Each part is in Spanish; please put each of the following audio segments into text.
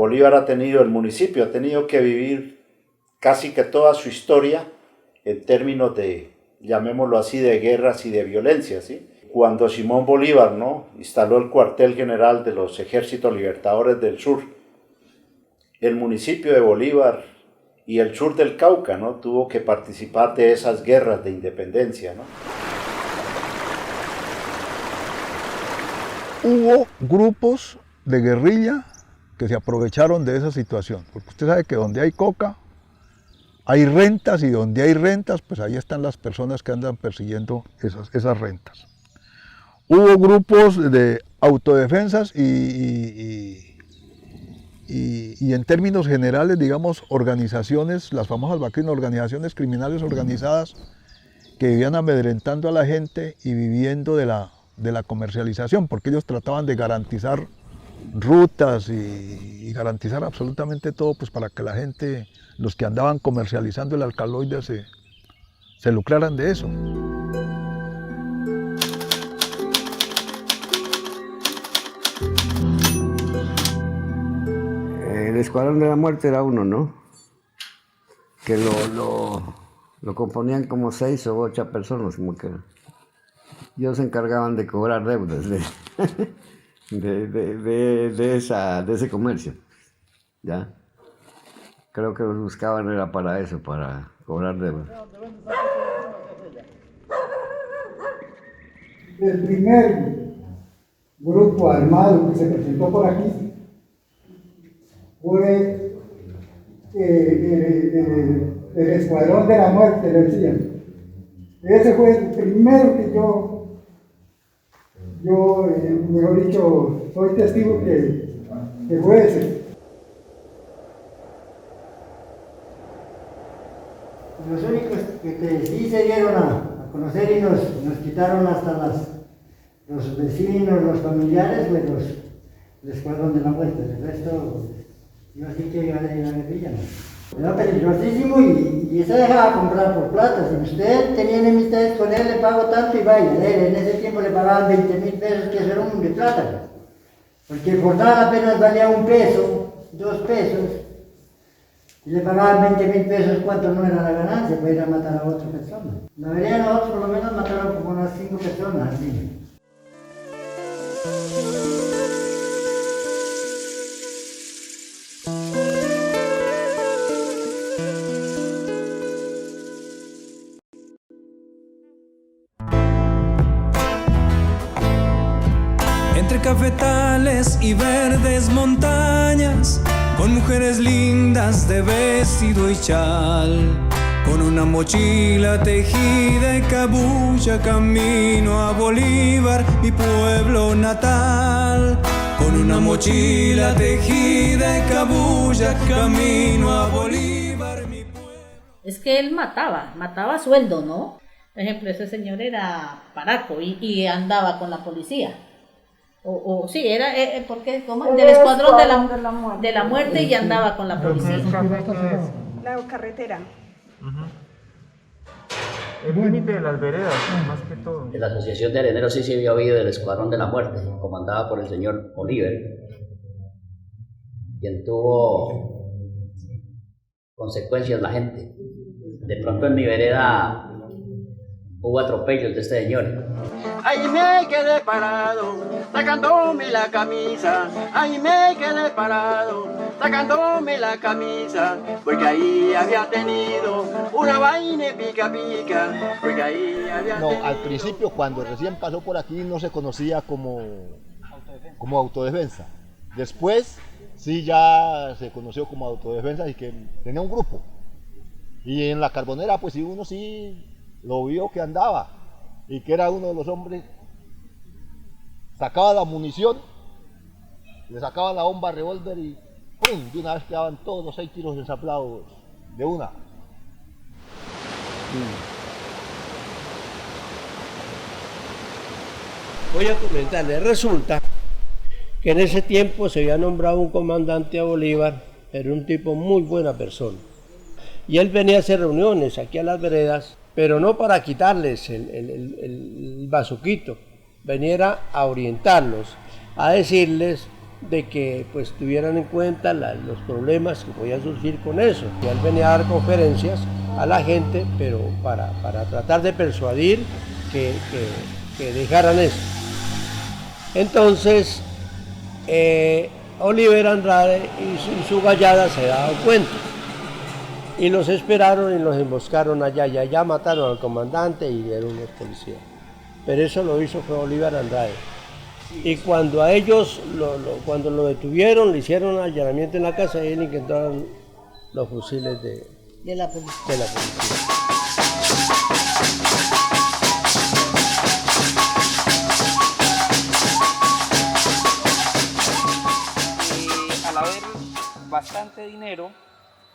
Bolívar el municipio ha tenido que vivir casi que toda su historia en términos de, llamémoslo así, de guerras y de violencia, ¿sí? Cuando Simón Bolívar, ¿no?, instaló el cuartel general de los Ejércitos Libertadores del Sur, el municipio de Bolívar y el sur del Cauca, ¿no?, tuvo que participar de esas guerras de independencia, ¿no? Hubo grupos de guerrilla que se aprovecharon de esa situación, porque usted sabe que donde hay coca hay rentas, y donde hay rentas, pues ahí están las personas que andan persiguiendo esas rentas. Hubo grupos de autodefensas y en términos generales, digamos, organizaciones, las famosas BACRIM, organizaciones criminales organizadas, que vivían amedrentando a la gente y viviendo de la comercialización, porque ellos trataban de garantizar rutas y garantizar absolutamente todo, pues para que la gente, los que andaban comercializando el alcaloide, se lucraran de eso. El Escuadrón de la Muerte era uno, ¿no? Que lo componían como 6 o 8 personas, como que ellos se encargaban de cobrar deudas de ese comercio, ¿ya? Creo que los buscaban era para eso, para cobrar deudas. El primer grupo armado que se presentó por aquí fue el Escuadrón de la Muerte, le decían. Ese fue el primero que yo mejor dicho, soy testigo que fue ese. Los únicos que sí se dieron a conocer y nos quitaron hasta los vecinos, los familiares, pues el Escuadrón de la Muerte. El resto, yo sí que iba de la guerrilla, ¿no? Era peligrosísimo y se dejaba comprar por plata. Si usted tenía enemistades con él, le pago tanto y vaya. En ese tiempo le pagaban 20.000 pesos, que eso era un de plata. Porque el jornal apenas valía 1 peso, 2 pesos. Y le pagaban 20.000 pesos, ¿cuánto no era la ganancia? Para ir a matar a otra persona. La mayoría de nosotros por lo menos mataron como unas 5 personas, así. Entre cafetales y verdes montañas, con mujeres lindas de vestido y chal, con una mochila tejida y cabuya, camino a Bolívar, mi pueblo natal. Con una mochila tejida y cabuya, camino a Bolívar, mi pueblo. Es que él mataba a sueldo, ¿no? Por ejemplo, ese señor era paraco y andaba con la policía. Sí, era porque como del Escuadrón de la Muerte y andaba con la policía. La carretera. El límite de las veredas, más que todo. En la Asociación de Areneros sí se había oído del Escuadrón de la Muerte, comandada por el señor Oliver, quien tuvo consecuencias la gente. De pronto en mi vereda hubo atropellos de este señor. Ahí me quedé parado, sacándome la camisa. Ahí me quedé parado, sacándome la camisa. Porque ahí había tenido una vaina pica pica. Porque ahí había tenido... Al principio, cuando recién pasó por aquí, no se conocía como autodefensa. Después, sí ya se conoció como autodefensa y que tenía un grupo. Y en la Carbonera, pues sí, uno sí lo vio que andaba. Y que era uno de los hombres, sacaba la munición, le sacaba la bomba revólver y ¡pum! De una vez quedaban todos los 6 tiros ensaplados de una. Voy a comentarle, resulta que en ese tiempo se había nombrado un comandante a Bolívar, era un tipo muy buena persona. Y él venía a hacer reuniones aquí a las veredas, pero no para quitarles el bazuquito, venía a orientarlos, a decirles de que pues tuvieran en cuenta los problemas que podían surgir con eso. Y él venía a dar conferencias a la gente, pero para tratar de persuadir que dejaran eso. Entonces, Oliver Andrade y su gallada se daban cuenta y los esperaron y los emboscaron allá, y allá mataron al comandante y dieron unos policías. Pero eso lo hizo fue Oliver Andrade. Y cuando a ellos, cuando lo detuvieron, le hicieron allanamiento en la casa y él encontraron los fusiles de la policía. Al haber bastante dinero,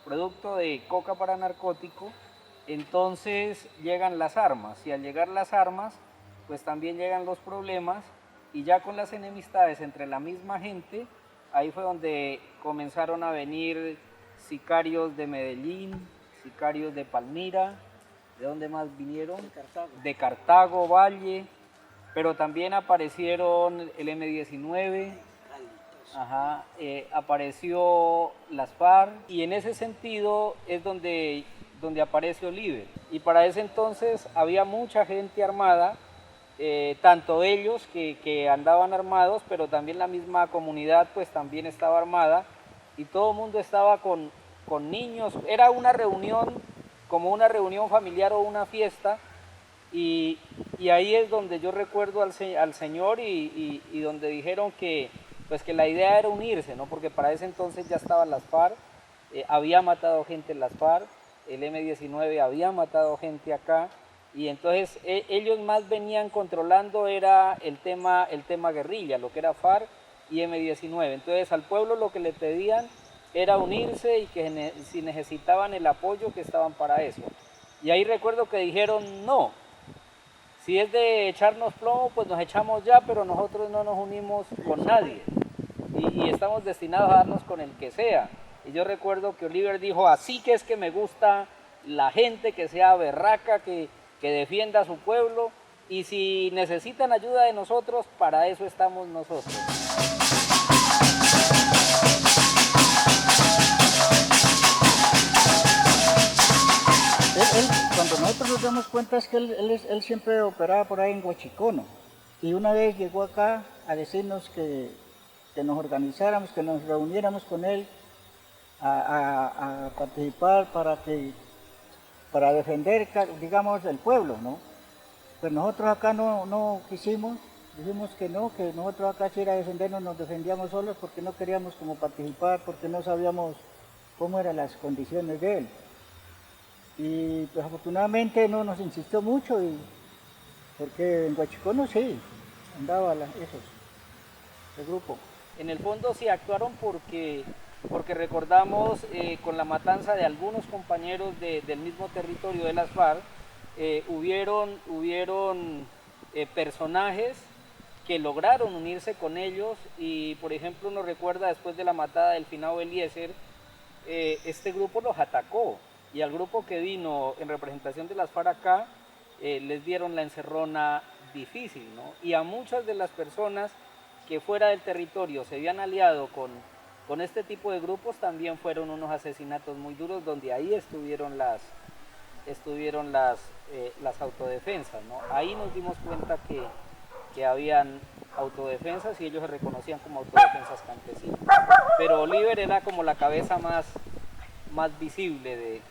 producto de coca para narcótico, entonces llegan las armas, y al llegar las armas, pues también llegan los problemas, y ya con las enemistades entre la misma gente, ahí fue donde comenzaron a venir sicarios de Medellín, sicarios de Palmira, ¿de dónde más vinieron? De Cartago, Valle, pero también aparecieron el M-19, apareció las FARC, y en ese sentido es donde aparece Oliver. Y para ese entonces había mucha gente armada, tanto ellos que andaban armados, pero también la misma comunidad pues también estaba armada, y todo el mundo estaba con niños. Era una reunión, como una reunión familiar o una fiesta, y ahí es donde yo recuerdo al señor y donde dijeron que la idea era unirse, ¿no? Porque para ese entonces ya estaban las FARC, había matado gente en las FARC, el M-19 había matado gente acá, y entonces ellos más venían controlando era el tema guerrilla, lo que era FARC y M-19. Entonces al pueblo lo que le pedían era unirse, y que si necesitaban el apoyo, que estaban para eso. Y ahí recuerdo que dijeron no, si es de echarnos plomo, pues nos echamos ya, pero nosotros no nos unimos con nadie, y estamos destinados a darnos con el que sea. Y yo recuerdo que Oliver dijo, así que es que me gusta la gente que sea berraca, que defienda a su pueblo, y si necesitan ayuda de nosotros, para eso estamos nosotros. Cuando nosotros nos damos cuenta es que él siempre operaba por ahí en Huachicono, y una vez llegó acá a decirnos que nos organizáramos, que nos reuniéramos con él a participar para defender, digamos, el pueblo, ¿no? Pues nosotros acá no quisimos, dijimos que no, que nosotros acá si era defendernos, nos defendíamos solos, porque no queríamos como participar, porque no sabíamos cómo eran las condiciones de él. Y pues afortunadamente no nos insistió mucho, porque en Huachicono sí, andaba el grupo. En el fondo sí actuaron porque recordamos con la matanza de algunos compañeros del mismo territorio de las FARC, hubieron personajes que lograron unirse con ellos, y por ejemplo uno recuerda después de la matada del finado Eliezer, este grupo los atacó, y al grupo que vino en representación de las FARC acá, les dieron la encerrona difícil, ¿no? Y a muchas de las personas que fuera del territorio se habían aliado con este tipo de grupos, también fueron unos asesinatos muy duros, donde ahí estuvieron las autodefensas, ¿no? Ahí nos dimos cuenta que habían autodefensas, y ellos se reconocían como autodefensas campesinas. Pero Oliver era como la cabeza más visible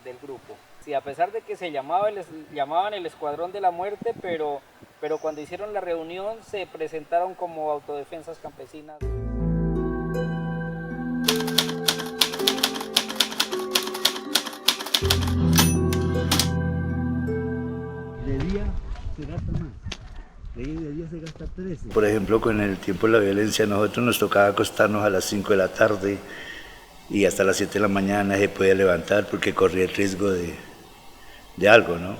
del grupo. Sí, a pesar de que llamaban el Escuadrón de la Muerte, pero cuando hicieron la reunión se presentaron como autodefensas campesinas. De día se gasta más, de día se gasta 13. Por ejemplo, con el tiempo de la violencia, a nosotros nos tocaba acostarnos a las 5 de la tarde y hasta las 7 de la mañana se podía levantar porque corría el riesgo de algo, ¿no?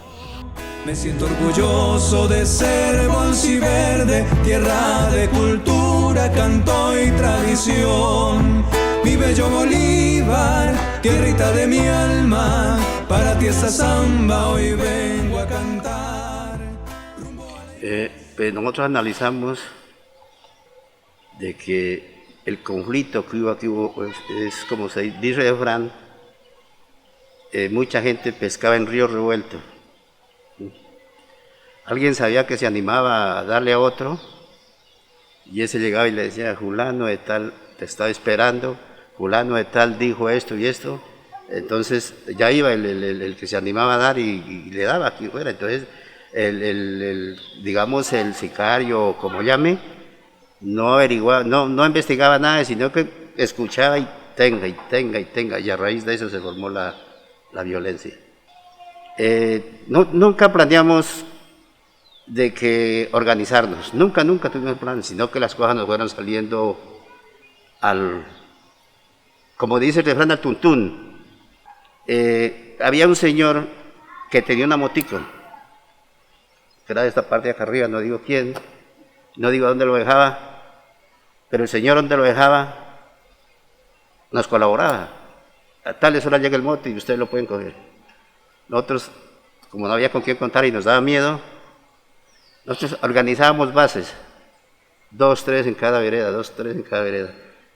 Me siento orgulloso de ser Bolsiverde, tierra de cultura, canto y tradición. Mi bello Bolívar, tierrita de mi alma, para ti esta samba hoy vengo a cantar. Pues nosotros analizamos de que el conflicto que hubo pues, es como se dice el refrán, mucha gente pescaba en río revuelto. Alguien sabía que se animaba a darle a otro, y ese llegaba y le decía, fulano de tal te estaba esperando, fulano de tal dijo esto y esto. Entonces ya iba el que se animaba a dar y le daba aquí fuera. Entonces digamos el sicario, o como llame, no averiguaba, no investigaba nada, sino que escuchaba y tenga, y a raíz de eso se formó la violencia. Nunca planeamos de que organizarnos, nunca tuvimos planes, sino que las cosas nos fueron saliendo como dice el refrán, al tuntún. Había un señor que tenía una motico, que era de esta parte de acá arriba, no digo quién, no digo dónde lo dejaba, pero el señor donde lo dejaba nos colaboraba. A tales horas llega el mote y ustedes lo pueden coger. Nosotros, como no había con quién contar y nos daba miedo, nosotros organizábamos bases, 2, 3 en cada vereda,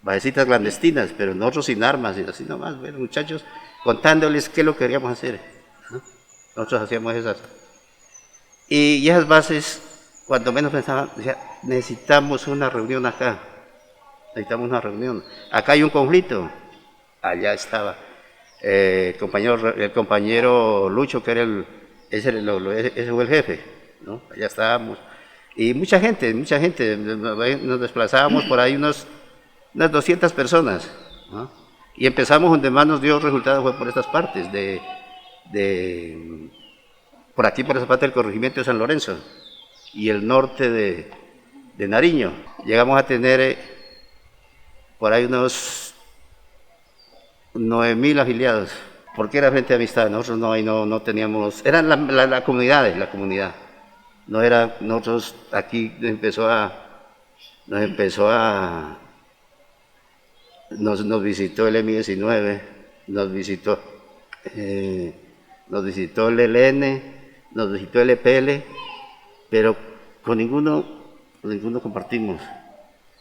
basecitas clandestinas, pero nosotros sin armas, y así nomás, bueno, muchachos, contándoles qué es lo que queríamos hacer, ¿no? Nosotros hacíamos esas. Y esas bases, cuando menos pensaban, decía, necesitamos una reunión acá, acá hay un conflicto, allá estaba el compañero Lucho, que era ese fue el jefe, ¿no? Allá estábamos, y mucha gente, nos desplazábamos por ahí unas 200 personas, ¿no? Y empezamos donde más nos dio resultado fue por estas partes, por aquí, por esa parte del corregimiento de San Lorenzo, y el norte de Nariño. Llegamos a tener por ahí unos 9.000 afiliados, porque era Frente de Amistad, nosotros no teníamos, eran la comunidad, no era, nosotros aquí nos visitó el M19, nos visitó el ELN, nos visitó el EPL, pero con ninguno compartimos.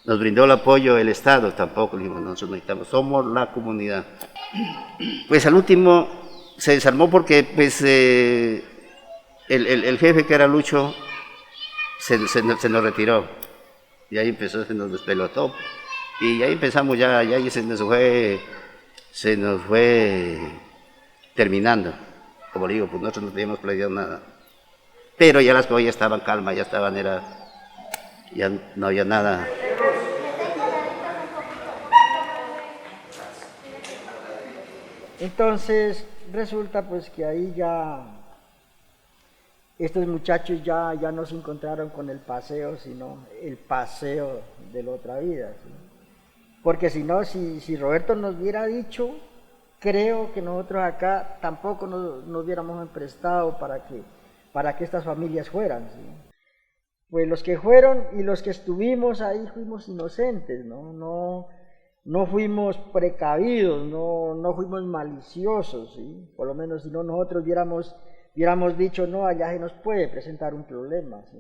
Nos brindó el apoyo el Estado, tampoco, dijimos, nosotros necesitamos, somos la comunidad. Pues al último se desarmó porque pues, el jefe, que era Lucho, se nos retiró, y ahí se nos despelotó, y ahí empezamos ya y se nos fue terminando. Como digo, pues nosotros no teníamos planeado nada, pero ya las cosas ya estaban calmas, ya no había nada. Entonces resulta pues que ahí ya estos muchachos ya no se encontraron con el paseo, sino el paseo de la otra vida, ¿sí? Porque si no, si Roberto nos hubiera dicho, creo que nosotros acá tampoco nos hubiéramos prestado para que estas familias fueran, ¿sí? Pues los que fueron y los que estuvimos ahí fuimos inocentes, no fuimos precavidos, no fuimos maliciosos, ¿sí? Por lo menos si no nosotros hubiéramos dicho, no, allá se nos puede presentar un problema, ¿sí?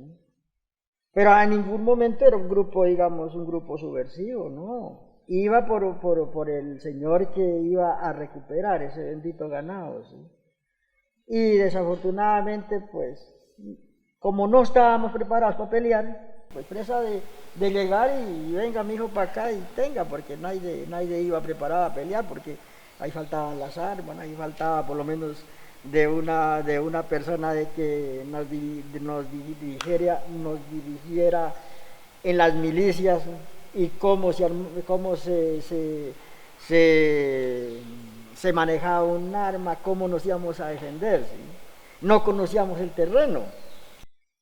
Pero en ningún momento era un grupo, digamos, un grupo subversivo, no. Iba por el señor que iba a recuperar ese bendito ganado, ¿sí? Y desafortunadamente, pues, como no estábamos preparados para pelear, pues presa de llegar y venga mi hijo para acá y tenga, porque nadie iba preparado a pelear, porque ahí faltaban las armas, ahí faltaba por lo menos de una persona de que nos dirigiera en las milicias y cómo se manejaba un arma, cómo nos íbamos a defender, ¿sí? No conocíamos el terreno.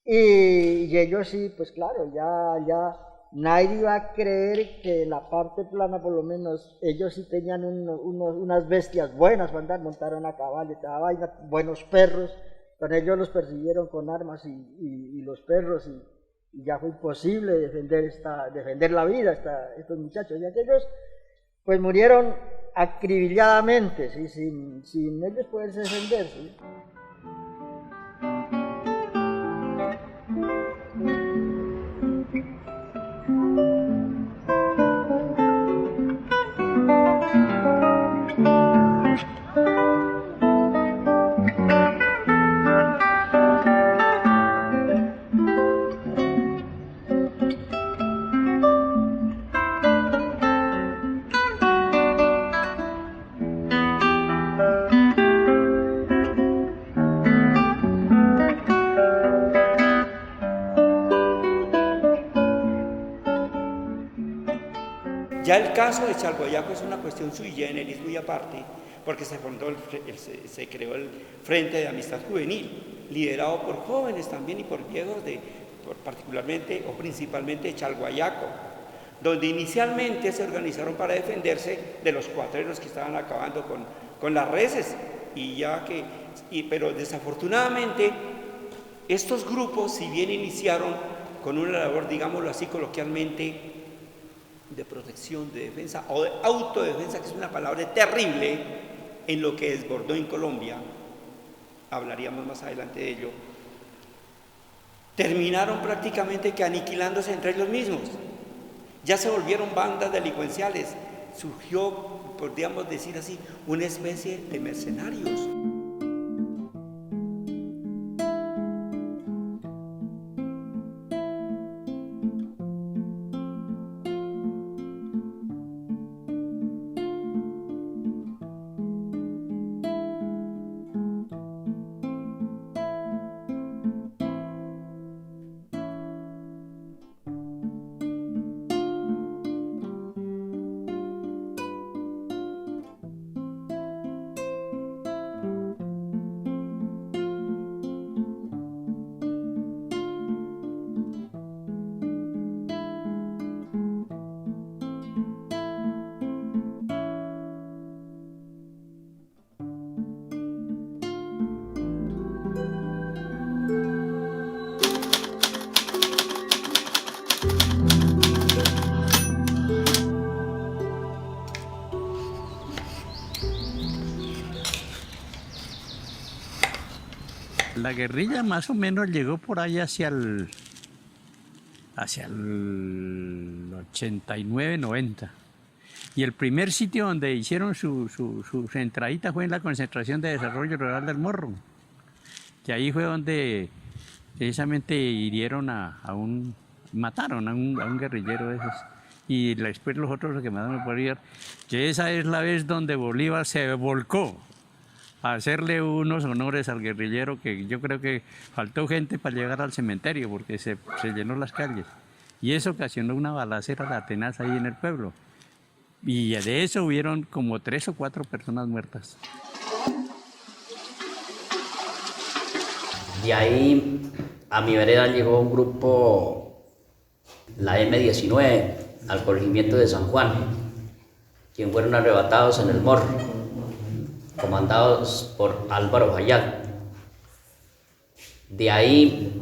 Y ellos sí, pues claro, ya nadie iba a creer que la parte plana, por lo menos, ellos sí tenían unas bestias buenas para andar, montaron a caballo, toda vaina, buenos perros, pero ellos los persiguieron con armas y los perros, y ya fue imposible defender la vida estos muchachos, y aquellos pues murieron acribilladamente, ¿sí? sin ellos poderse defender, ¿sí? Ya el caso de Chalguayaco es una cuestión sui generis, muy aparte, porque se creó el Frente de Amistad Juvenil, liderado por jóvenes también y por viejos, particularmente o principalmente de Chalguayaco, donde inicialmente se organizaron para defenderse de los cuatreros que estaban acabando con las reses, pero desafortunadamente estos grupos, si bien iniciaron con una labor, digámoslo así coloquialmente, de protección, de defensa o de autodefensa, que es una palabra terrible en lo que desbordó en Colombia, hablaríamos más adelante de ello, terminaron prácticamente que aniquilándose entre ellos mismos. Ya se volvieron bandas delincuenciales, surgió, podríamos decir así, una especie de mercenarios. La guerrilla más o menos llegó por ahí hacia el 89-90. Y el primer sitio donde hicieron su entradita fue en la Concentración de Desarrollo Rural del Morro. Que ahí fue donde precisamente hirieron mataron a un guerrillero de esos. Y después los otros que mataron por ahí, que esa es la vez donde Bolívar se volcó a hacerle unos honores al guerrillero, que yo creo que faltó gente para llegar al cementerio porque se llenó las calles. Y eso ocasionó una balacera tenaz ahí en el pueblo. Y de eso hubieron como 3 o 4 personas muertas. De ahí a mi vereda llegó un grupo, la M19, al corregimiento de San Juan, quien fueron arrebatados en el Morro, comandados por Álvaro Fayad. De ahí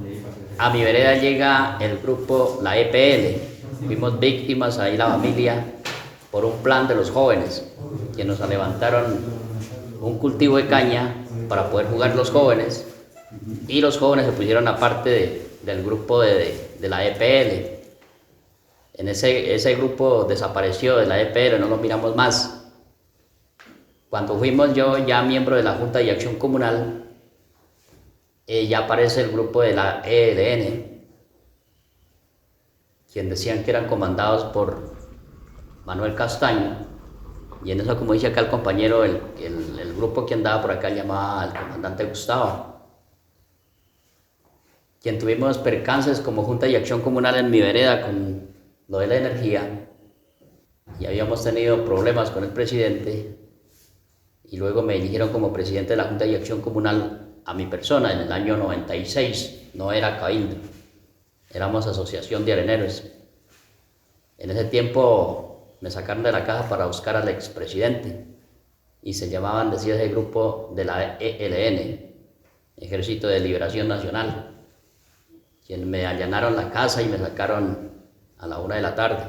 a mi vereda llega el grupo, la EPL. Fuimos víctimas ahí la familia por un plan de los jóvenes, que nos levantaron un cultivo de caña para poder jugar los jóvenes, y los jóvenes se pusieron aparte del grupo de la EPL. En ese grupo desapareció de la EPL, no lo miramos más. Cuando fuimos yo ya miembro de la Junta de Acción Comunal, ya aparece el grupo de la ELN, quien decían que eran comandados por Manuel Castaño, y en eso, como dice acá el compañero, el grupo que andaba por acá llamaba al comandante Gustavo, quien tuvimos percances como Junta de Acción Comunal en mi vereda con lo de la energía, y habíamos tenido problemas con el presidente, y luego me eligieron como presidente de la Junta de Acción Comunal a mi persona en el año 96, no era cabildo, éramos asociación de areneros. En ese tiempo me sacaron de la caja para buscar al expresidente, y se llamaban, decía ese grupo, de la ELN, Ejército de Liberación Nacional, quien me allanaron la casa y me sacaron a la 1 de la tarde.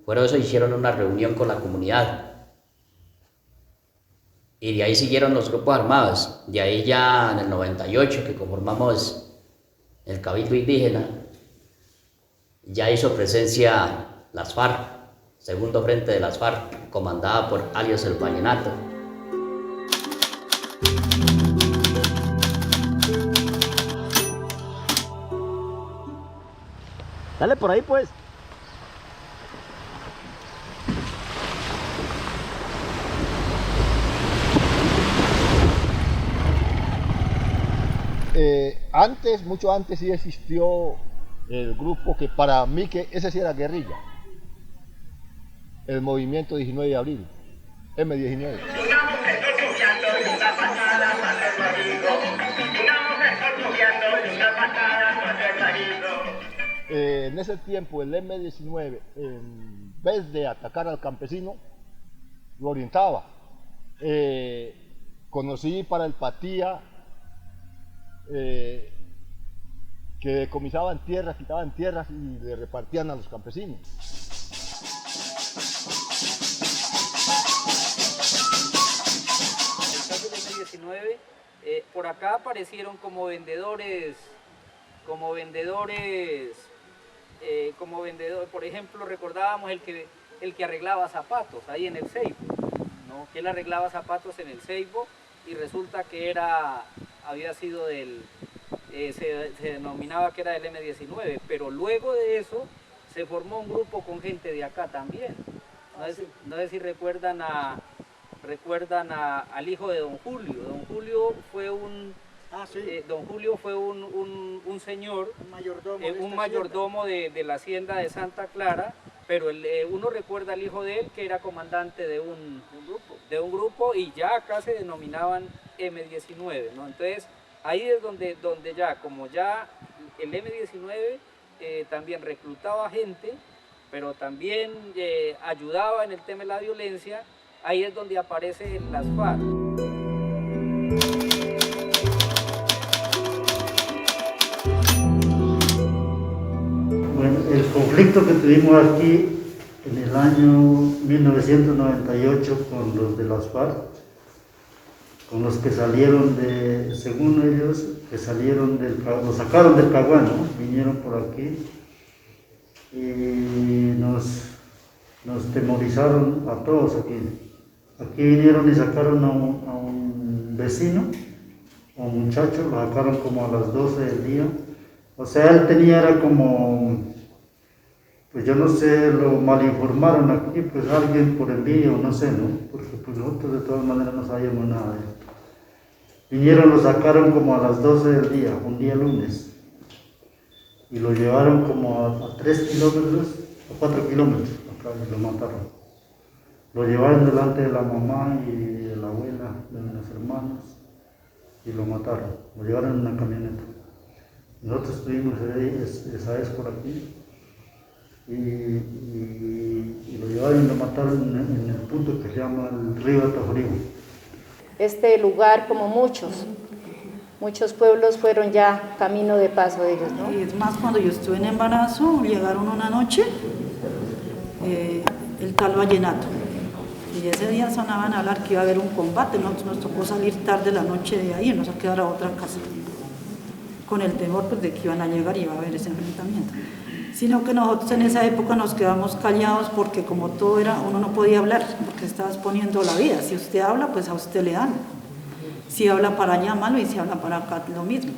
Fuera de eso hicieron una reunión con la comunidad, y de ahí siguieron los grupos armados. De ahí ya en el 98, que conformamos el Cabildo Indígena, ya hizo presencia las FARC, segundo frente de las FARC, comandada por alias el Vallenato. Dale por ahí pues. Antes, mucho antes, sí existió el grupo que para mí, que ese sí era guerrilla. el movimiento 19 de abril, M19. En ese tiempo el M19, en vez de atacar al campesino, lo orientaba. Conocí para el Patía que decomisaban tierras, quitaban tierras y le repartían a los campesinos. En el caso del M19, por acá aparecieron como vendedores, por ejemplo, recordábamos el que arreglaba zapatos ahí en el Ceibo, ¿no? Que él arreglaba zapatos en el Ceibo y resulta que había sido se denominaba que era del M19, pero luego de eso se formó un grupo con gente de acá también. No sé si recuerdan al hijo de don Julio. Don Julio fue un señor, un mayordomo de la hacienda de Santa Clara, pero uno recuerda al hijo de él que era comandante de un grupo y ya acá se denominaban M19, ¿no? Entonces ahí es donde ya, como ya el M19 también reclutaba gente, pero también ayudaba en el tema de la violencia, ahí es donde aparecen las FARC. Bueno, el conflicto que tuvimos aquí en el año 1998 con los de las FARC, con los que salieron según ellos, que salieron los sacaron del Caguán, ¿no? Vinieron por aquí y nos temorizaron a todos aquí. Aquí vinieron y sacaron a un vecino, a un muchacho, lo sacaron como a las 12 del día. O sea, él era como, pues yo no sé, lo malinformaron aquí, pues alguien por envío, no sé, ¿no? Porque pues nosotros de todas maneras no sabíamos nada de él. Vinieron, lo sacaron como a las 12 del día, un día lunes, y lo llevaron como a 3 kilómetros, a 4 kilómetros, acá, y lo mataron. Lo llevaron delante de la mamá y de la abuela, de mis hermanos, y lo mataron. Lo llevaron en una camioneta. Nosotros estuvimos esa vez por aquí, y lo llevaron y lo mataron en el punto que se llama el río Atajorío. Este lugar, como muchos pueblos, fueron ya camino de paso de ellos, ¿no? Y es más, cuando yo estuve en embarazo, llegaron una noche el tal vallenato, y ese día sonaban a hablar que iba a haber un combate. Nos tocó salir tarde la noche de ahí y nos a quedar a otra casa, con el temor pues, de que iban a llegar y iba a haber ese enfrentamiento. Sino que nosotros en esa época nos quedamos callados porque como todo era, uno no podía hablar porque estaba exponiendo la vida. Si usted habla, pues a usted le dan. Si habla para allá, malo, y si habla para acá, lo mismo.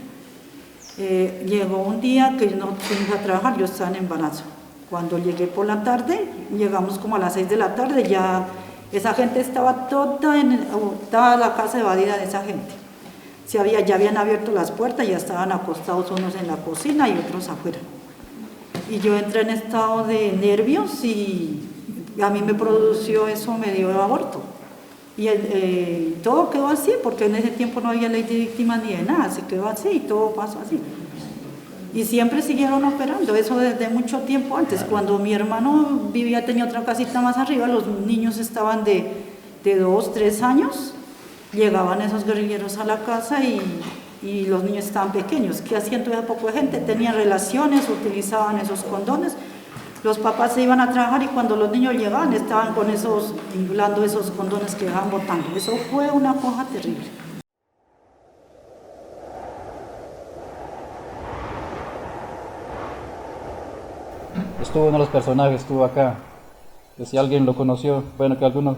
Llegó un día que nosotros fuimos a trabajar, yo estaba en embarazo. Cuando llegué por la tarde, llegamos como a las 6 de la tarde, ya esa gente estaba toda la casa evadida de esa gente. Ya habían abierto las puertas, ya estaban acostados unos en la cocina y otros afuera. Y yo entré en estado de nervios y a mí me produció eso, me dio aborto. Y todo quedó así, porque en ese tiempo no había ley de víctimas ni de nada, se quedó así y todo pasó así. Y siempre siguieron operando, eso desde mucho tiempo antes. Cuando mi hermano tenía otra casita más arriba, los niños estaban de 2, 3 años, llegaban esos guerrilleros a la casa y los niños estaban pequeños. ¿Qué hacían todavía poco de gente? Tenían relaciones, utilizaban esos condones. Los papás se iban a trabajar y cuando los niños llegaban estaban con inflando esos condones que dejaban botando. Eso fue una cosa terrible. Estuvo uno de los personajes, estuvo acá. Que si alguien lo conoció, bueno, que alguno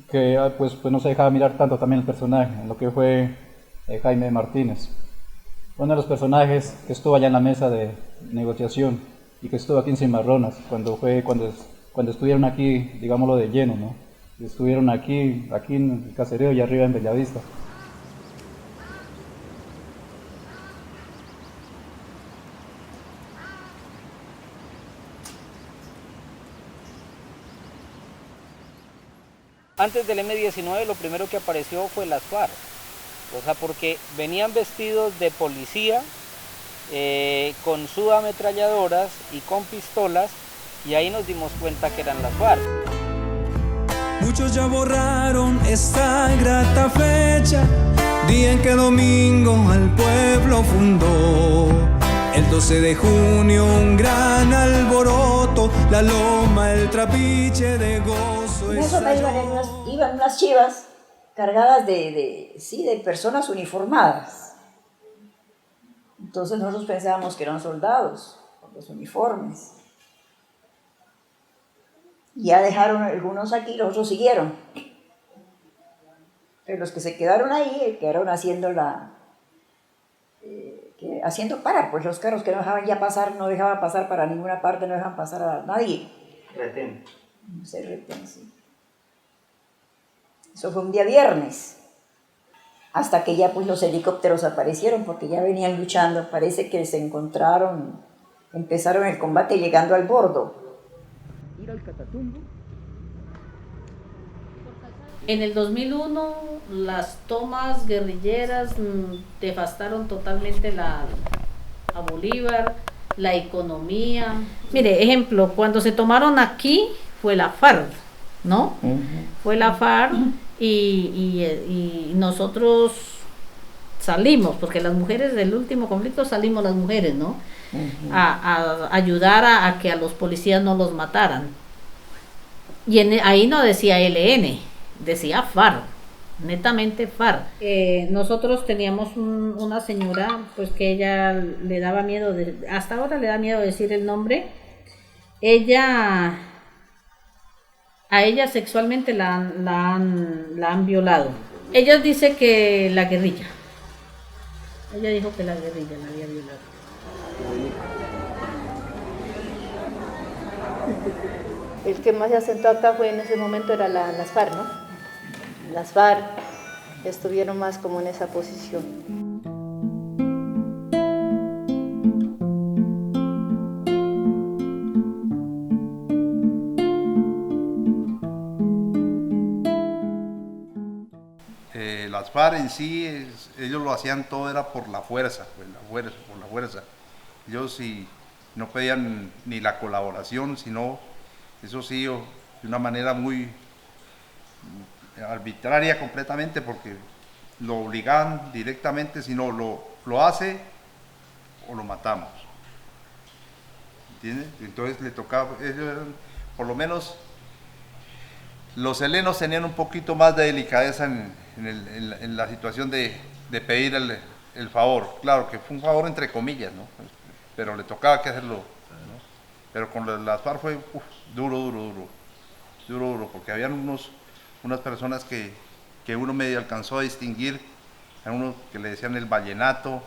que pues no se dejaba mirar tanto también el personaje, en lo que fue Jaime Martínez. Uno de los personajes que estuvo allá en la mesa de negociación y que estuvo aquí en Cimarronas, cuando estuvieron aquí, digámoslo de lleno, ¿no? Estuvieron aquí en el caserío y arriba en Bellavista. Antes del M-19 lo primero que apareció fue las FARC, o sea, porque venían vestidos de policía, con subametralladoras y con pistolas, y ahí nos dimos cuenta que eran las FARC. Muchos ya borraron esta grata fecha, día en que Domingo al pueblo fundó. El 12 de junio un gran alboroto, la loma, el trapiche de gozo. En eso iban unas chivas cargadas de personas uniformadas. Entonces nosotros pensábamos que eran soldados, con los uniformes. Ya dejaron algunos aquí, los otros siguieron. Pero los que se quedaron ahí, quedaron haciendo haciendo parar, pues los carros que no dejaban ya pasar, no dejaban pasar para ninguna parte, no dejaban pasar a nadie. Retén. Se retén, sí. Eso fue un día viernes. Hasta que ya pues los helicópteros aparecieron, porque ya venían luchando. Parece que se encontraron, empezaron el combate llegando al bordo. Ir al Catatumbo. En el 2001 las tomas guerrilleras devastaron totalmente a Bolívar, la economía. Mire, ejemplo, cuando se tomaron aquí fue la FARC, ¿no? Fue la FARC y nosotros salimos, porque las mujeres del último conflicto salimos las mujeres, ¿no? A ayudar a que a los policías no los mataran. Y ahí no decía LN, decía FARC, netamente FARC. Nosotros teníamos una señora, pues que ella le daba miedo, hasta ahora le da miedo decir el nombre. A ella sexualmente la han violado. Ella dice que la guerrilla. Ella dijo que la guerrilla la había violado. El que más se asentó acá fue en ese momento era las FARC, ¿no? Las FARC estuvieron más como en esa posición. Las FARC en sí, ellos lo hacían todo era por la fuerza, por la fuerza. Ellos sí no pedían ni la colaboración, sino, eso sí, de una manera muy arbitraria completamente, porque lo obligaban directamente, si no lo hace o lo matamos. ¿Entiendes? Entonces le tocaba, por lo menos los helenos tenían un poquito más de delicadeza en la situación de pedir el favor. Claro que fue un favor entre comillas, ¿no? Pero le tocaba que hacerlo, ¿no? Pero con las FARC fue duro, porque habían unas personas que uno medio alcanzó a distinguir, a uno que le decían el vallenato,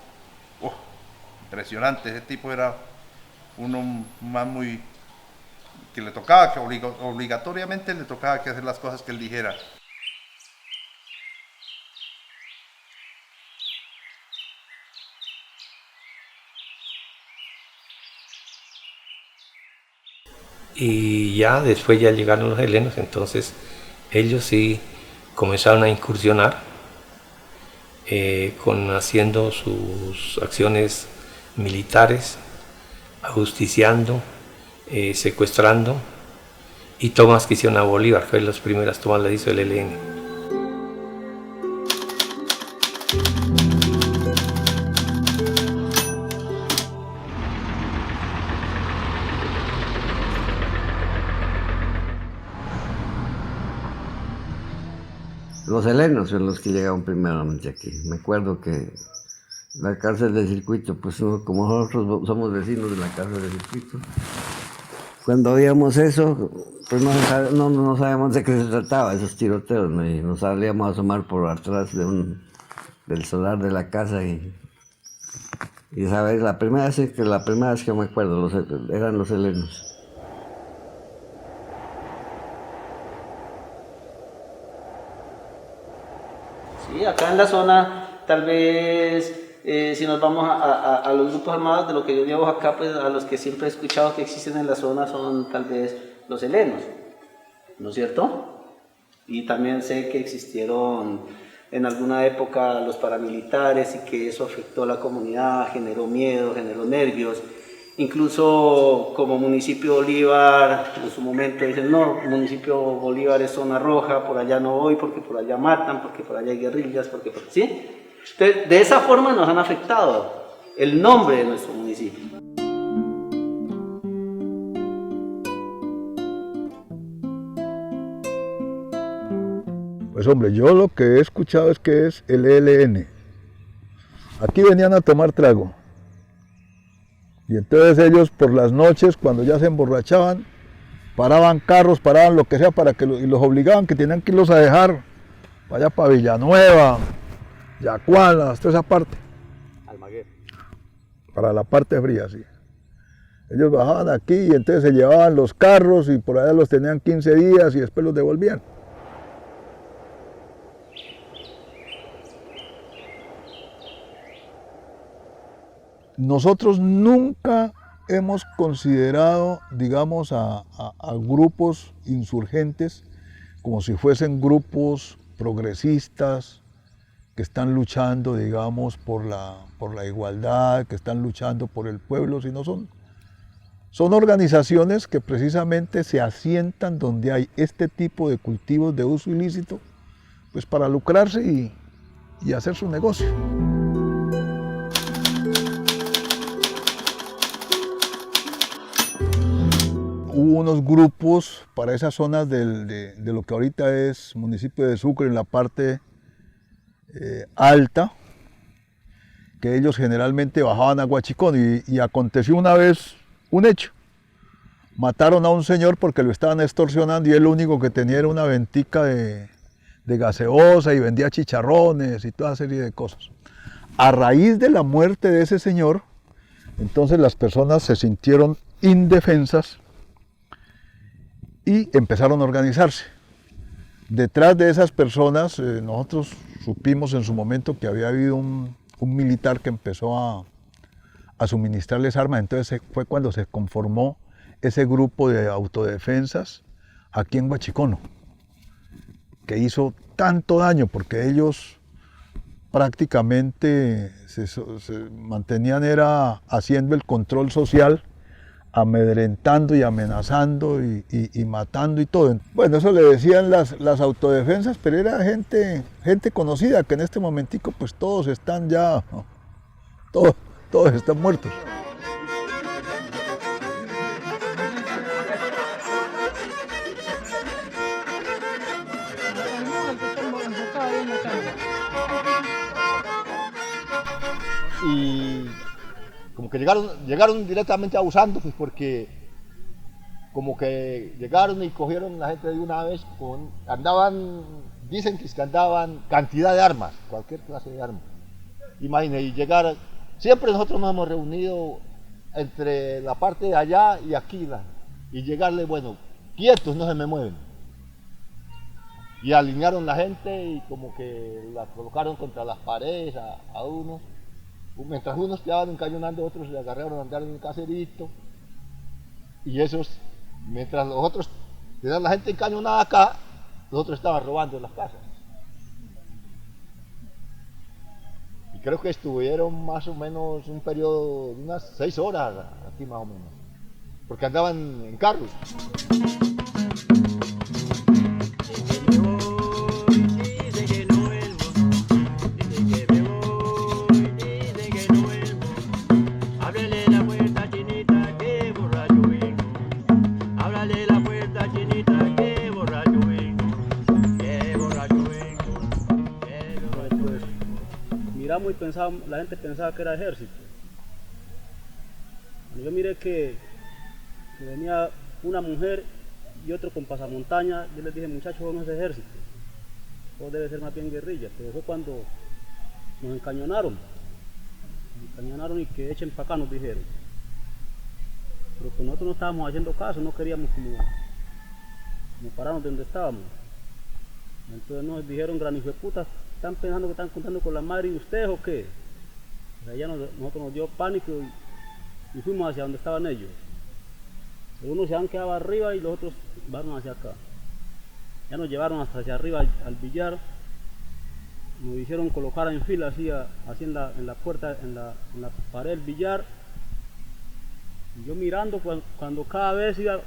impresionante, ese tipo era uno más muy, que le tocaba, que obligatoriamente le tocaba que hacer las cosas que él dijera. Y ya después ya llegaron los helenos, entonces ellos sí comenzaron a incursionar haciendo sus acciones militares, ajusticiando, secuestrando, y tomas que hicieron a Bolívar, que las primeras tomas las hizo el ELN. Los helenos son los que llegaron primeramente aquí. Me acuerdo que la cárcel del circuito, pues como nosotros somos vecinos de la cárcel del circuito, cuando veíamos eso, pues no sabíamos de qué se trataba, esos tiroteos, ¿no? Y nos salíamos a asomar por atrás del solar de la casa y sabes, la primera vez que me acuerdo eran los helenos. Sí, acá en la zona, tal vez, si nos vamos a los grupos armados, de lo que yo llevo acá, pues a los que siempre he escuchado que existen en la zona son tal vez los helenos, ¿no es cierto? Y también sé que existieron en alguna época los paramilitares y que eso afectó a la comunidad, generó miedo, generó nervios. Incluso como municipio Bolívar, en su momento dicen, no, municipio Bolívar es zona roja, por allá no voy porque por allá matan, porque por allá hay guerrillas, ¿sí? Entonces, de esa forma nos han afectado el nombre de nuestro municipio. Pues hombre, yo lo que he escuchado es que es el ELN. Aquí venían a tomar trago. Y entonces ellos por las noches, cuando ya se emborrachaban, paraban carros, paraban lo que sea, y los obligaban que tenían que irlos a dejar para allá, para Villanueva, Yacualas, toda esa parte. Almaguer. Para la parte fría, sí. Ellos bajaban aquí y entonces se llevaban los carros y por allá los tenían 15 días y después los devolvían. Nosotros nunca hemos considerado, digamos, a grupos insurgentes como si fuesen grupos progresistas que están luchando, digamos, por la igualdad, que están luchando por el pueblo, sino son organizaciones que precisamente se asientan donde hay este tipo de cultivos de uso ilícito, pues para lucrarse y hacer su negocio. Hubo unos grupos para esas zonas de lo que ahorita es municipio de Sucre, en la parte alta, que ellos generalmente bajaban a Huachicón y aconteció una vez un hecho. Mataron a un señor porque lo estaban extorsionando y él lo único que tenía era una ventica de gaseosa y vendía chicharrones y toda serie de cosas. A raíz de la muerte de ese señor, entonces las personas se sintieron indefensas y empezaron a organizarse. Detrás de esas personas, nosotros supimos en su momento que había habido un militar que empezó a suministrarles armas, entonces fue cuando se conformó ese grupo de autodefensas aquí en Huachicono, que hizo tanto daño porque ellos prácticamente se mantenían era haciendo el control social, amedrentando y amenazando y matando y todo. Bueno, eso le decían las autodefensas, pero era gente conocida, que en este momentico pues todos están ya, todos están muertos. Y como que llegaron directamente abusando, pues porque como que llegaron y cogieron la gente de una vez, dicen que andaban cantidad de armas, cualquier clase de armas. Imagínense, y llegar, siempre nosotros nos hemos reunido entre la parte de allá y aquí, y llegarle, bueno, quietos, no se me mueven. Y alinearon la gente y como que la colocaron contra las paredes a unos. Mientras unos quedaban encañonando, otros le agarraron a andar en un caserito. Y esos, mientras los otros tenían la gente encañonada acá, los otros estaban robando en las casas. Y creo que estuvieron más o menos un periodo de unas 6 horas aquí más o menos, porque andaban en carros. Y la gente pensaba que era ejército. Cuando yo miré que venía una mujer y otro con pasamontaña, yo les dije, muchachos, no es ejército, o debe ser más bien guerrilla. Pero fue cuando nos encañonaron y que echen para acá, nos dijeron. Pero pues nosotros no estábamos haciendo caso, no queríamos como pararnos de donde estábamos. Entonces nos dijeron, gran hijo de puta, ¿están pensando que están contando con la madre de ustedes o qué? O sea, ya nosotros nos dio pánico y fuimos hacia donde estaban ellos. Unos se han quedado arriba y los otros van hacia acá. Ya nos llevaron hasta hacia arriba al billar, nos hicieron colocar en fila así en la puerta, en la pared del billar. Y yo mirando cuando cada vez iban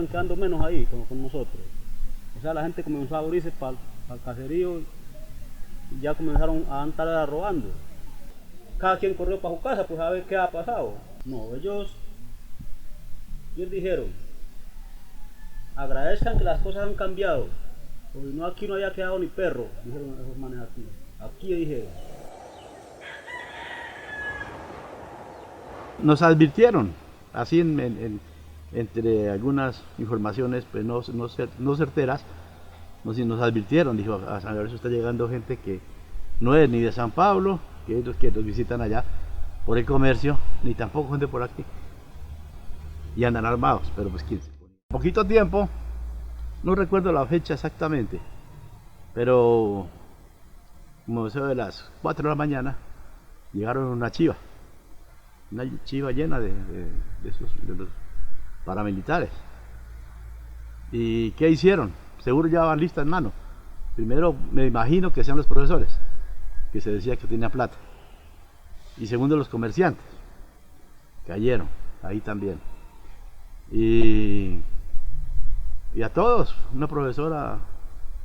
quedando menos ahí con nosotros. O sea, la gente comenzó a abrirse para el caserío y ya comenzaron a andar robando. Cada quien corrió para su casa pues a ver qué ha pasado. No, ellos dijeron, agradezcan que las cosas han cambiado, porque no, aquí no haya quedado ni perro, dijeron esos manes aquí. Aquí dijeron. Nos advirtieron, así entre algunas informaciones pues no certeras, nos advirtieron, dijo, a San Lorenzo está llegando gente que no es ni de San Pablo, que ellos que los visitan allá por el comercio, ni tampoco gente por aquí, y andan armados, pero pues quién sabe. Poquito tiempo, no recuerdo la fecha exactamente, pero como eso de las 4 de la mañana, llegaron una chiva llena de los paramilitares. ¿Y qué hicieron? Seguro llevaban lista en mano. Primero, me imagino que sean los profesores, que se decía que tenía plata. Y segundo, los comerciantes. Cayeron, ahí también. Y a todos, una profesora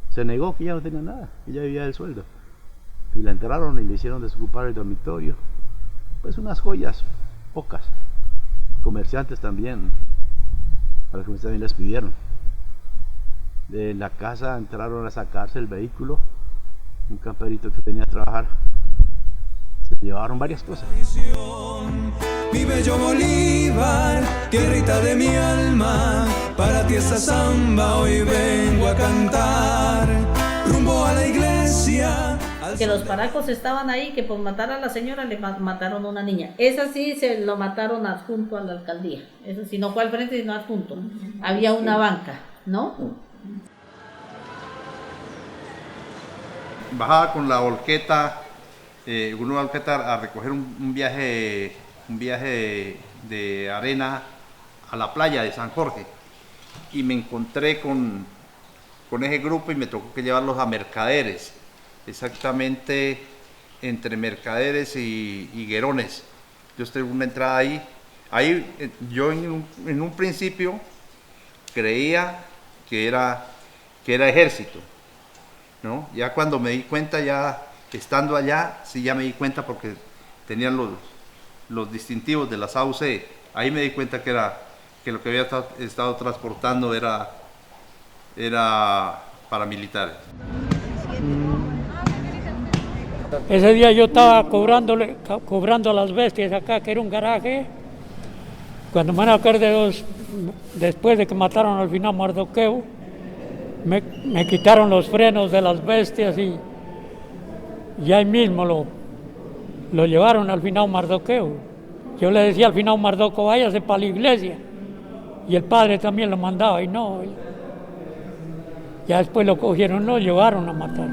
se negó que ya no tenía nada, que ya vivía del sueldo. Y la enterraron y le hicieron desocupar el dormitorio. Pues unas joyas, pocas. Comerciantes también, a los que también les pidieron. De la casa entraron a sacarse el vehículo, un camperito que tenía que trabajar. Se llevaron varias cosas. Mi bello Bolívar, tierrita de mi alma, para ti esta samba hoy vengo a cantar, rumbo a la iglesia. Que los paracos estaban ahí, que por matar a la señora le mataron a una niña. Esa sí se lo mataron adjunto a la alcaldía. Eso sí, no fue al frente, sino adjunto. Había una banca, ¿no? Bajaba con la volqueta, una volqueta a recoger un viaje de arena a la playa de San Jorge. Y me encontré con ese grupo y me tocó que llevarlos a Mercaderes. Exactamente entre Mercaderes y Guerones. Yo estoy en una entrada ahí. Ahí yo en un principio creía que era ejército, ¿no? Ya cuando me di cuenta, ya estando allá, sí ya me di cuenta porque tenían los distintivos de las AUC. Ahí me di cuenta que lo que había estado transportando era paramilitares. Ese día yo estaba cobrando a las bestias acá, que era un garaje. Cuando me van a acuerdo, después de que mataron al final Mardoqueo, me quitaron los frenos de las bestias y ahí mismo lo llevaron al final Mardoqueo. Yo le decía al final Mardoqueo, váyase para la iglesia. Y el padre también lo mandaba y no. Ya después lo cogieron, lo llevaron a matar.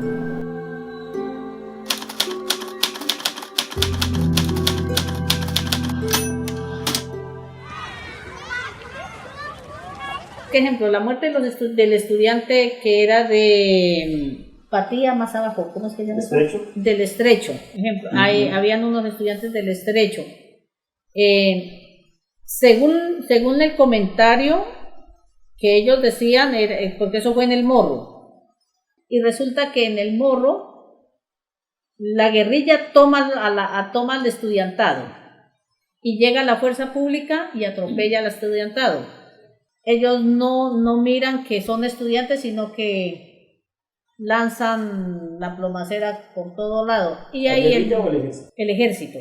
Por ejemplo, la muerte del estudiante que era de Patía más abajo, ¿cómo es que se llama? Estrecho. Del Estrecho, ejemplo, habían unos estudiantes del Estrecho. Según el comentario que ellos decían, porque eso fue en el Morro, y resulta que en el Morro la guerrilla toma al estudiantado y llega la fuerza pública y atropella al estudiantado. Ellos no miran que son estudiantes, sino que lanzan la plomacera por todo lado. Y ahí el ejército,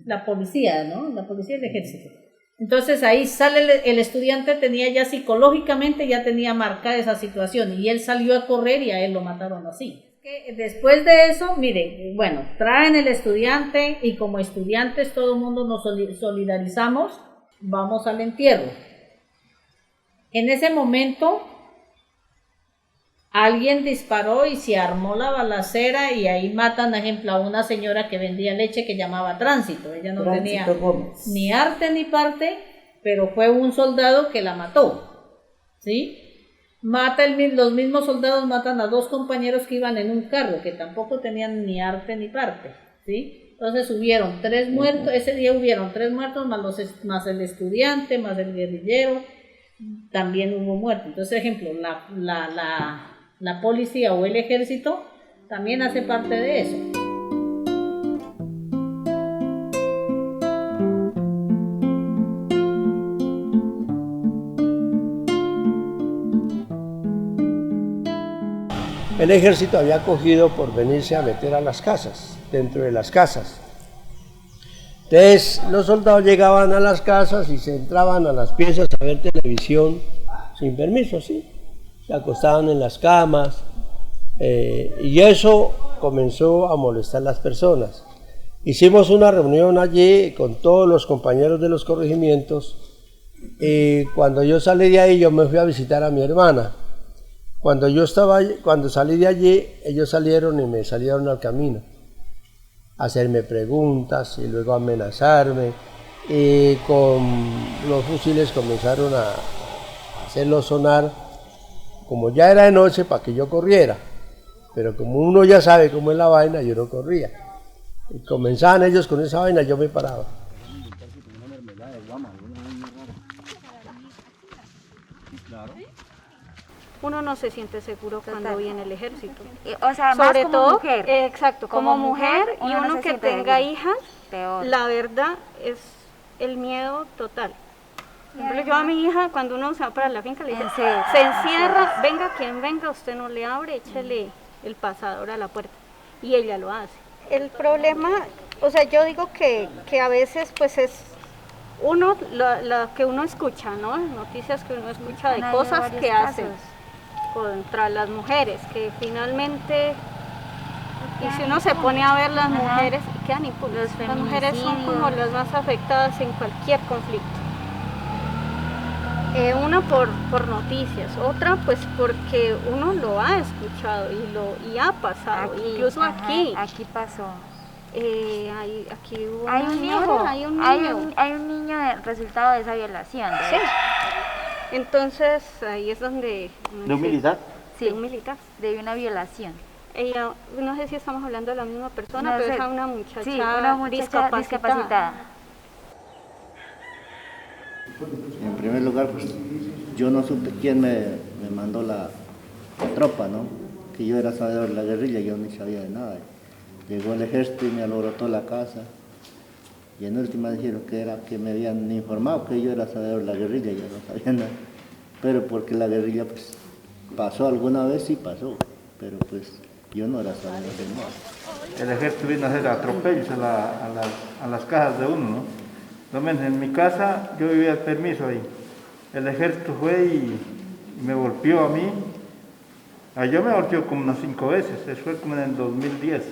la policía, ¿no? La policía y el ejército. Entonces ahí sale el estudiante, tenía ya psicológicamente, ya tenía marcada esa situación, y él salió a correr y a él lo mataron así. Después de eso, mire, bueno, traen el estudiante y como estudiantes todo el mundo nos solidarizamos, vamos al entierro. En ese momento alguien disparó y se armó la balacera y ahí matan, por ejemplo, a una señora que vendía leche que llamaba Tránsito. Ella no tenía ni arte ni parte, pero fue un soldado que la mató, ¿sí? los mismos soldados matan a 2 compañeros que iban en un carro, que tampoco tenían ni arte ni parte, ¿sí? Entonces hubieron 3 muertos, ese día hubieron 3 muertos, más el estudiante, más el guerrillero, también hubo muertos. Entonces, ejemplo, la policía o el ejército también hace parte de eso. El ejército había cogido por venirse a meter a las casas, dentro de las casas. Entonces los soldados llegaban a las casas y se entraban a las piezas a ver televisión sin permiso, ¿sí? Se acostaban en las camas y eso comenzó a molestar a las personas. Hicimos una reunión allí con todos los compañeros de los corregimientos y cuando yo salí de ahí yo me fui a visitar a mi hermana. Cuando salí de allí, ellos salieron y me salieron al camino a hacerme preguntas y luego a amenazarme y con los fusiles comenzaron a hacerlo sonar como ya era de noche para que yo corriera, pero como uno ya sabe cómo es la vaina, yo no corría. Y comenzaban ellos con esa vaina, yo me paraba. Uno no se siente seguro cuando viene el ejército. O sea, sobre más como todo, mujer. exacto, como mujer y no uno se que siente tenga seguro. hijas, Peor. la verdad es el miedo total. Por ejemplo, yo a mi hija, cuando uno se va para la finca, le dice, se encierra, venga quien venga, usted no le abre, échele el pasador a la puerta. Y ella lo hace. El problema, o sea, yo digo que a veces pues es uno, lo que uno escucha, ¿no? Noticias que uno escucha de cosas que hacen contra las mujeres, que finalmente, y si uno se pone a ver las mujeres, quedan impunes. Las mujeres son como las más afectadas en cualquier conflicto. Una por noticias, otra pues porque uno lo ha escuchado y ha pasado, Aquí, incluso aquí. Aquí pasó. Aquí hubo Hay un hijo, hay un niño. hay un niño resultado de esa violación. Sí. Entonces ahí es donde... ¿De un militar? Sí, de un militar. De una violación. Ella, no sé si estamos hablando de la misma persona, No pero sé. es a una muchacha, Sí, una muchacha discapacitada. En primer lugar, pues yo no supe quién me mandó la tropa, ¿no? Que yo era sabedor de la guerrilla, yo ni sabía de nada. Llegó el ejército y me alborotó la casa. Y en última dijeron que me habían informado que yo era sabedor de la guerrilla, yo no sabía nada. Pero porque la guerrilla pues pasó alguna vez, sí pasó, pero pues yo no era sabedor de nada. El ejército vino a hacer atropellos a las casas de uno, ¿no? También en mi casa yo vivía de permiso ahí. El ejército fue y me golpeó a mí. Yo me golpeó como unas 5 veces, eso fue como en el 2010.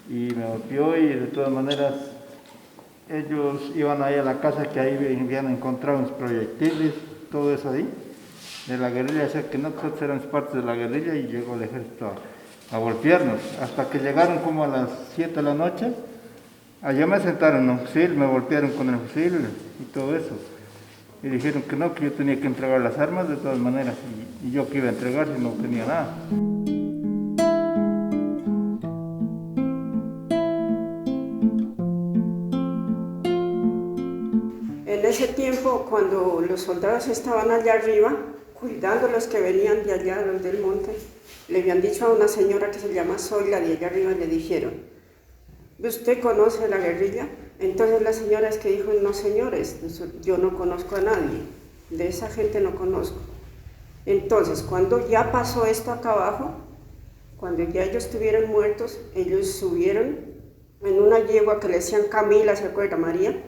Y me golpeó y de todas maneras ellos iban ahí a la casa que ahí habían encontrado unos proyectiles, todo eso ahí, de la guerrilla, o sea que nosotros éramos parte de la guerrilla y llegó el ejército a golpearnos, hasta que llegaron como a las 7 de la noche. Allá me sentaron en un fusil, me golpearon con el fusil y todo eso. Y dijeron que no, que yo tenía que entregar las armas de todas maneras. Y yo que iba a entregar si no tenía nada. En ese tiempo, cuando los soldados estaban allá arriba, cuidando a los que venían de allá, los del monte, le habían dicho a una señora que se llama Zoila de allá arriba, le dijeron: ¿usted conoce la guerrilla? Entonces la señora es que dijo: no señores, yo no conozco a nadie, de esa gente no conozco. Entonces cuando ya pasó esto acá abajo, cuando ya ellos estuvieron muertos, ellos subieron en una yegua que le decían Camila, ¿se acuerda María?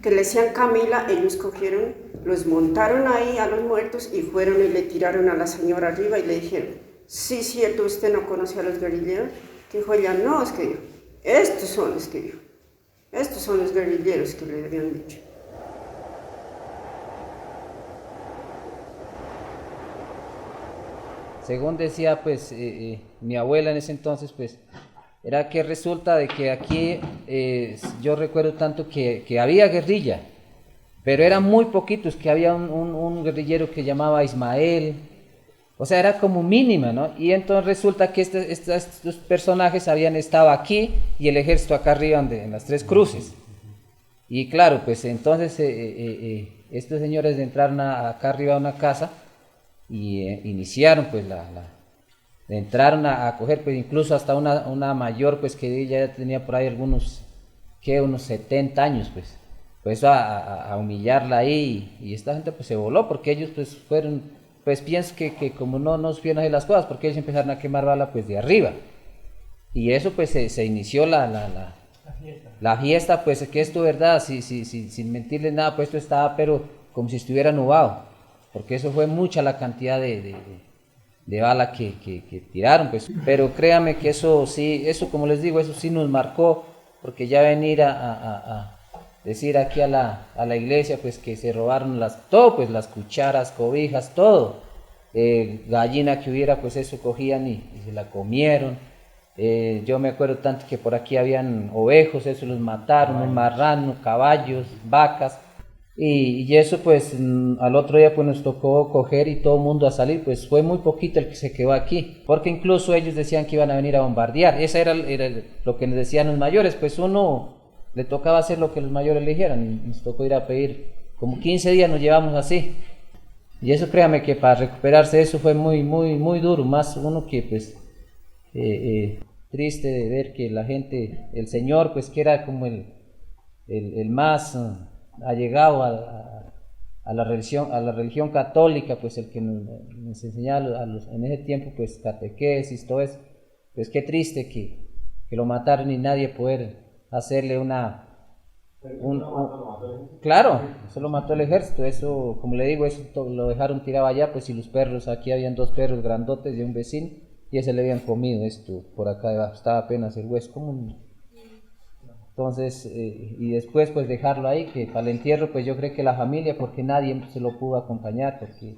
Que le decían Camila, ellos cogieron, los montaron ahí a los muertos y fueron y le tiraron a la señora arriba y le dijeron: sí, cierto, usted no conoce a los guerrilleros. Que dijo ella: no, es que dijo, estos son los que dijo, estos son los guerrilleros que le habían dicho. Según decía pues mi abuela en ese entonces, pues era que resulta de que aquí yo recuerdo tanto que había guerrilla, pero eran muy poquitos, que había un guerrillero que llamaba Ismael, o sea, era como mínima, ¿no? Y entonces resulta que estos personajes habían estado aquí y el ejército acá arriba en las Tres Cruces. Y claro, pues entonces estos señores entraron acá arriba a una casa y iniciaron pues entraron a coger pues incluso hasta una mayor pues que ella ya tenía por ahí unos 70 años pues a humillarla ahí y esta gente pues se voló porque ellos pues fueron, pues pienso que como no supieron hacer las cosas porque ellos empezaron a quemar bala pues de arriba y eso pues se inició la fiesta, pues que esto verdad, sin mentirles nada, pues esto estaba pero como si estuviera nubado, porque eso fue mucha la cantidad de bala que tiraron, pues. Pero créanme que eso sí, eso como les digo, eso sí nos marcó, porque ya venir a decir aquí a la iglesia, pues que se robaron todo, pues las cucharas, cobijas, todo, gallina que hubiera, pues eso cogían y se la comieron. Yo me acuerdo tanto que por aquí habían ovejos, eso los mataron, un marrano, caballos, vacas, y eso pues al otro día pues nos tocó coger y todo el mundo a salir, pues fue muy poquito el que se quedó aquí, porque incluso ellos decían que iban a venir a bombardear, eso era lo que nos decían los mayores, pues uno le tocaba hacer lo que los mayores le dijeran, y nos tocó ir a pedir, como 15 días nos llevamos así, y eso créame que para recuperarse eso fue muy duro, más uno que pues triste de ver que la gente, el Señor, pues que era como el más allegado a la religión católica, pues el que nos enseñaba en ese tiempo, pues catequesis, todo eso, pues qué triste que lo mataron y nadie poder hacerle claro, eso lo mató el ejército, eso, como le digo, eso lo dejaron tirado allá, pues y los perros, aquí habían 2 perros grandotes de un vecino, y ese le habían comido esto, por acá debajo, estaba apenas el hueso, entonces, y después pues dejarlo ahí, que para el entierro pues yo creo que la familia, porque nadie se lo pudo acompañar, porque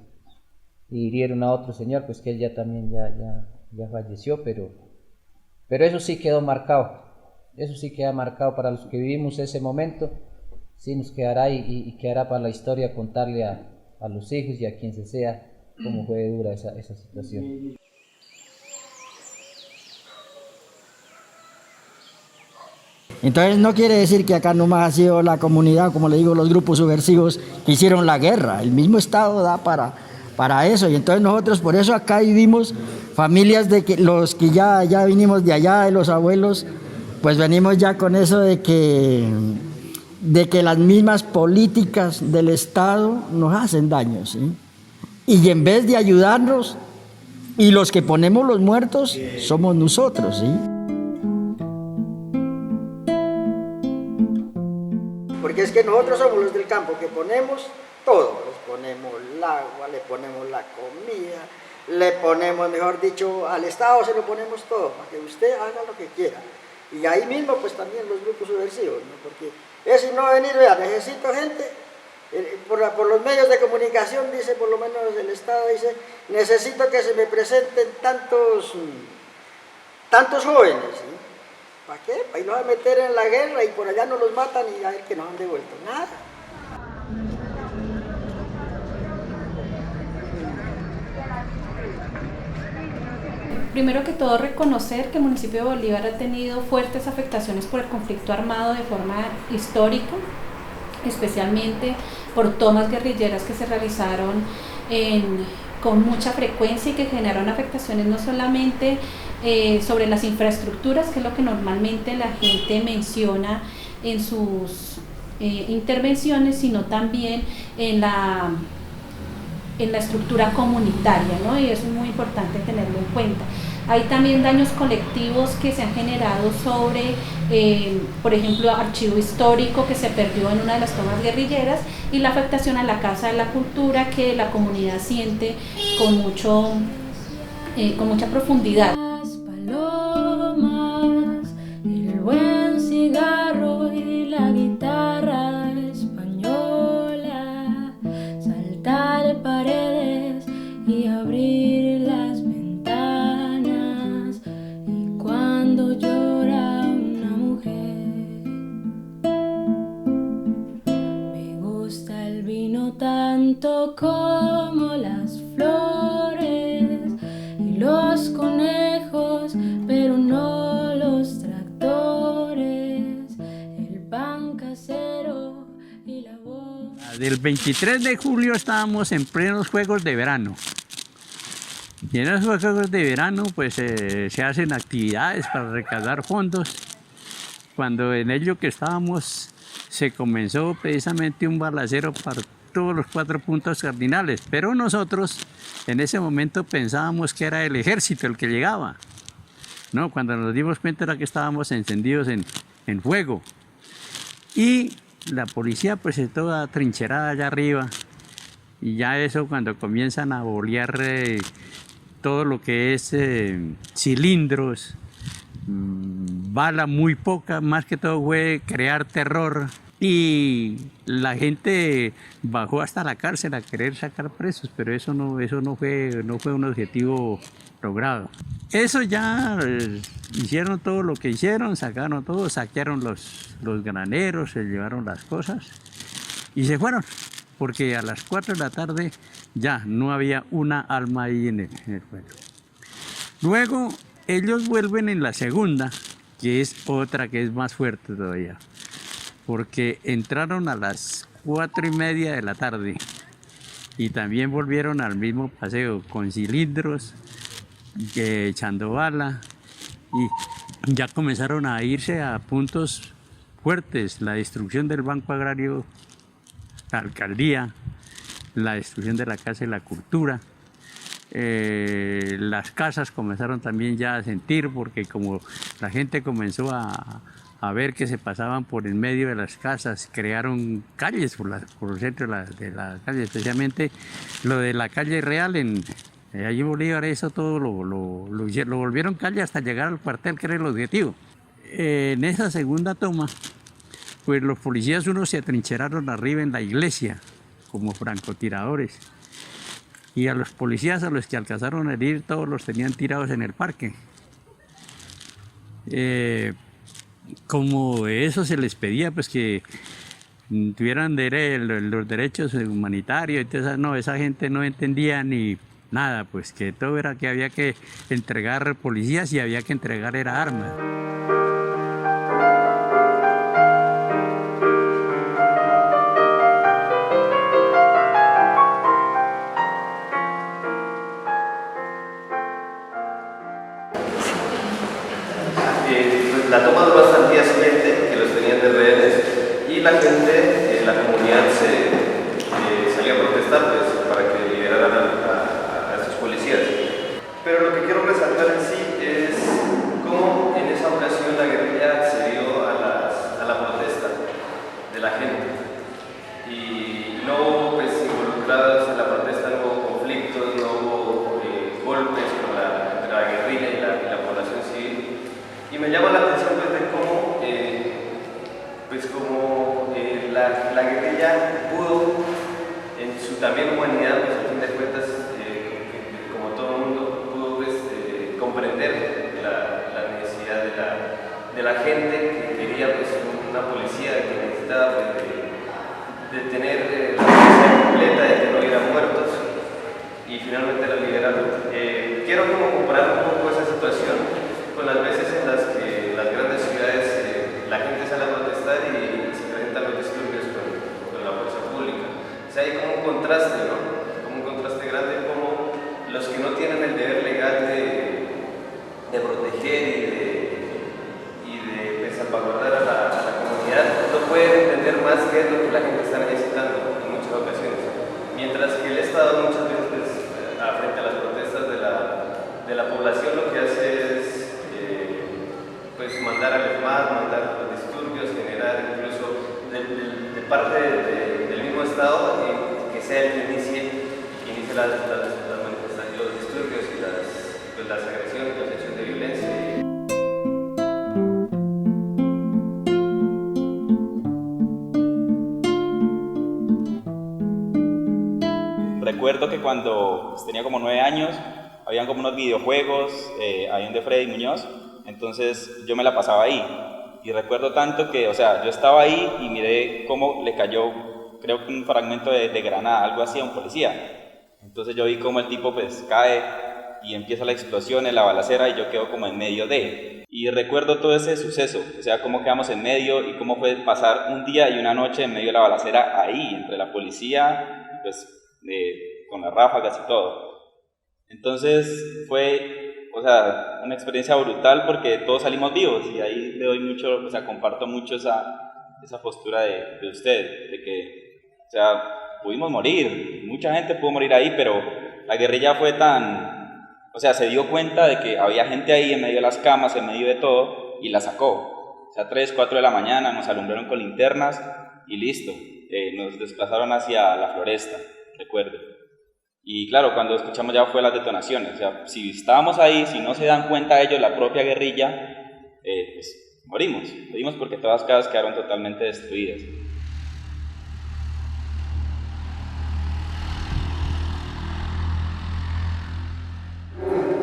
hirieron a otro señor, pues que él ya también ya falleció, pero eso sí quedó marcado, eso sí queda marcado para los que vivimos ese momento, sí nos quedará y quedará para la historia contarle a los hijos y a quien se sea cómo fue dura esa situación. Entonces no quiere decir que acá nomás ha sido la comunidad, como le digo, los grupos subversivos que hicieron la guerra. El mismo Estado da para eso. Y entonces nosotros por eso acá vivimos familias de que los que ya vinimos de allá, de los abuelos, pues venimos ya con eso de que las mismas políticas del Estado nos hacen daño, ¿sí? Y en vez de ayudarnos, y los que ponemos los muertos somos nosotros, ¿sí? Porque es que nosotros somos los del campo que ponemos todo, les ponemos el agua, le ponemos la comida, le ponemos, mejor dicho, al Estado se lo ponemos todo, para que usted haga lo que quiera. Y ahí mismo pues también los grupos subversivos, ¿no? Porque es si no venir, vea, necesito gente, por los medios de comunicación dice, por lo menos el Estado dice, necesito que se me presenten tantos jóvenes, ¿sí? ¿Para qué? Para irlos a meter en la guerra y por allá no los matan y a ver que nos han devuelto nada. Primero que todo, reconocer que el municipio de Bolívar ha tenido fuertes afectaciones por el conflicto armado de forma histórica, especialmente por tomas guerrilleras que se realizaron con mucha frecuencia y que generaron afectaciones no solamente sobre las infraestructuras, que es lo que normalmente la gente menciona en sus intervenciones, sino también en la estructura comunitaria, ¿no? Y eso es muy importante tenerlo en cuenta. Hay también daños colectivos que se han generado sobre, por ejemplo, archivo histórico que se perdió en una de las tomas guerrilleras y la afectación a la Casa de la Cultura que la comunidad siente con mucha profundidad. Palomas, el buen cigarro y la guitarra española, saltar paredes y abrir las ventanas, y cuando llora una mujer me gusta como las flores y los conejos, pero no los tractores, el pan casero y la voz. Del 23 de julio estábamos en plenos Juegos de Verano. Y en esos Juegos de Verano pues se hacen actividades para recaudar fondos. Cuando en ello que estábamos se comenzó precisamente un balacero para todos los 4 puntos cardinales, pero nosotros en ese momento pensábamos que era el ejército el que llegaba. No, cuando nos dimos cuenta era que estábamos encendidos en fuego. Y la policía pues estaba atrincherada allá arriba, y ya eso cuando comienzan a bolear todo lo que es cilindros, bala muy poca, más que todo fue crear terror, y la gente bajó hasta la cárcel a querer sacar presos, pero eso no fue un objetivo logrado. Eso ya hicieron todo lo que hicieron, sacaron todo, saquearon los graneros, se llevaron las cosas y se fueron, porque a las 4 de la tarde ya no había una alma ahí en el pueblo. Luego ellos vuelven en la segunda, que es otra que es más fuerte todavía, porque entraron a las 4:30 de la tarde y también volvieron al mismo paseo con cilindros, echando bala, y ya comenzaron a irse a puntos fuertes: la destrucción del Banco Agrario, la alcaldía, la destrucción de la Casa de la Cultura. Las casas comenzaron también ya a sentir, porque como la gente comenzó a ver que se pasaban por en medio de las casas, crearon calles por el centro de la calle, especialmente lo de la calle Real allí en Bolívar. Eso todo lo volvieron calle hasta llegar al cuartel, que era el objetivo. En esa segunda toma, pues los policías unos se atrincheraron arriba en la iglesia como francotiradores, y a los policías a los que alcanzaron a herir todos los tenían tirados en el parque. Como eso se les pedía pues que tuvieran los derechos humanitarios, entonces esa gente no entendía ni nada, pues que todo era que había que entregar policías y había que entregar era armas. La toma duró hasta el día siguiente, que los tenían de rehenes, y la gente, la comunidad salió a protestar pues, para que liberaran a esos policías. Pero lo que quiero resaltar en sí es cómo en esa ocasión la guerrilla accedió a la protesta de la gente. Y no hubo pues, involucrados en la protesta, no hubo conflictos, no hubo golpes entre la guerrilla y la población civil. Y me llama la atención pues, de cómo la guerrilla pudo, en su también humanidad, pues a fin de cuentas, como todo el mundo, pudo comprender la necesidad de la gente que quería pues, una policía, que necesitaba de tener la policía completa, de que no hubiera muertos, y finalmente la liberaron. Quiero como comparar un poco esa situación con las veces en las que las grandes ciudades la gente sale a protestar y se presentan los disturbios con la fuerza pública. O sea, hay como un contraste, ¿no? Como un contraste grande, como los que no tienen el deber legal de proteger y de salvaguardar a la comunidad no pueden entender más qué es lo que la gente está necesitando en muchas ocasiones. Mientras que el Estado muchas veces, frente a las protestas de la población, lo que hace es pues mandar al ESMAD, mandar los disturbios, generar incluso de parte del mismo Estado que sea el que inicie las manifestaciones, los disturbios y las agresiones, los hechos de violencia. Recuerdo que cuando tenía como 9 años, habían como unos videojuegos, habían de Freddy Muñoz. Entonces yo me la pasaba ahí y recuerdo tanto que, o sea, yo estaba ahí y miré cómo le cayó creo que un fragmento de granada, algo así, a un policía. Entonces yo vi como el tipo pues cae y empieza la explosión en la balacera y yo quedo como en medio de. Y recuerdo todo ese suceso, o sea, cómo quedamos en medio y cómo fue pasar un día y una noche en medio de la balacera ahí, entre la policía, pues con las ráfagas y todo. Entonces fue, o sea, una experiencia brutal porque todos salimos vivos y ahí le doy mucho, o sea, comparto mucho esa postura de usted, de que, o sea, pudimos morir, mucha gente pudo morir ahí, pero la guerrilla fue tan, o sea, se dio cuenta de que había gente ahí en medio de las camas, en medio de todo, y la sacó. O sea, 3, 4 de la mañana nos alumbraron con linternas y listo, nos desplazaron hacia la floresta, recuerdo. Y claro, cuando escuchamos ya fue las detonaciones, o sea, si estábamos ahí, si no se dan cuenta ellos, la propia guerrilla, pues morimos porque todas las casas quedaron totalmente destruidas.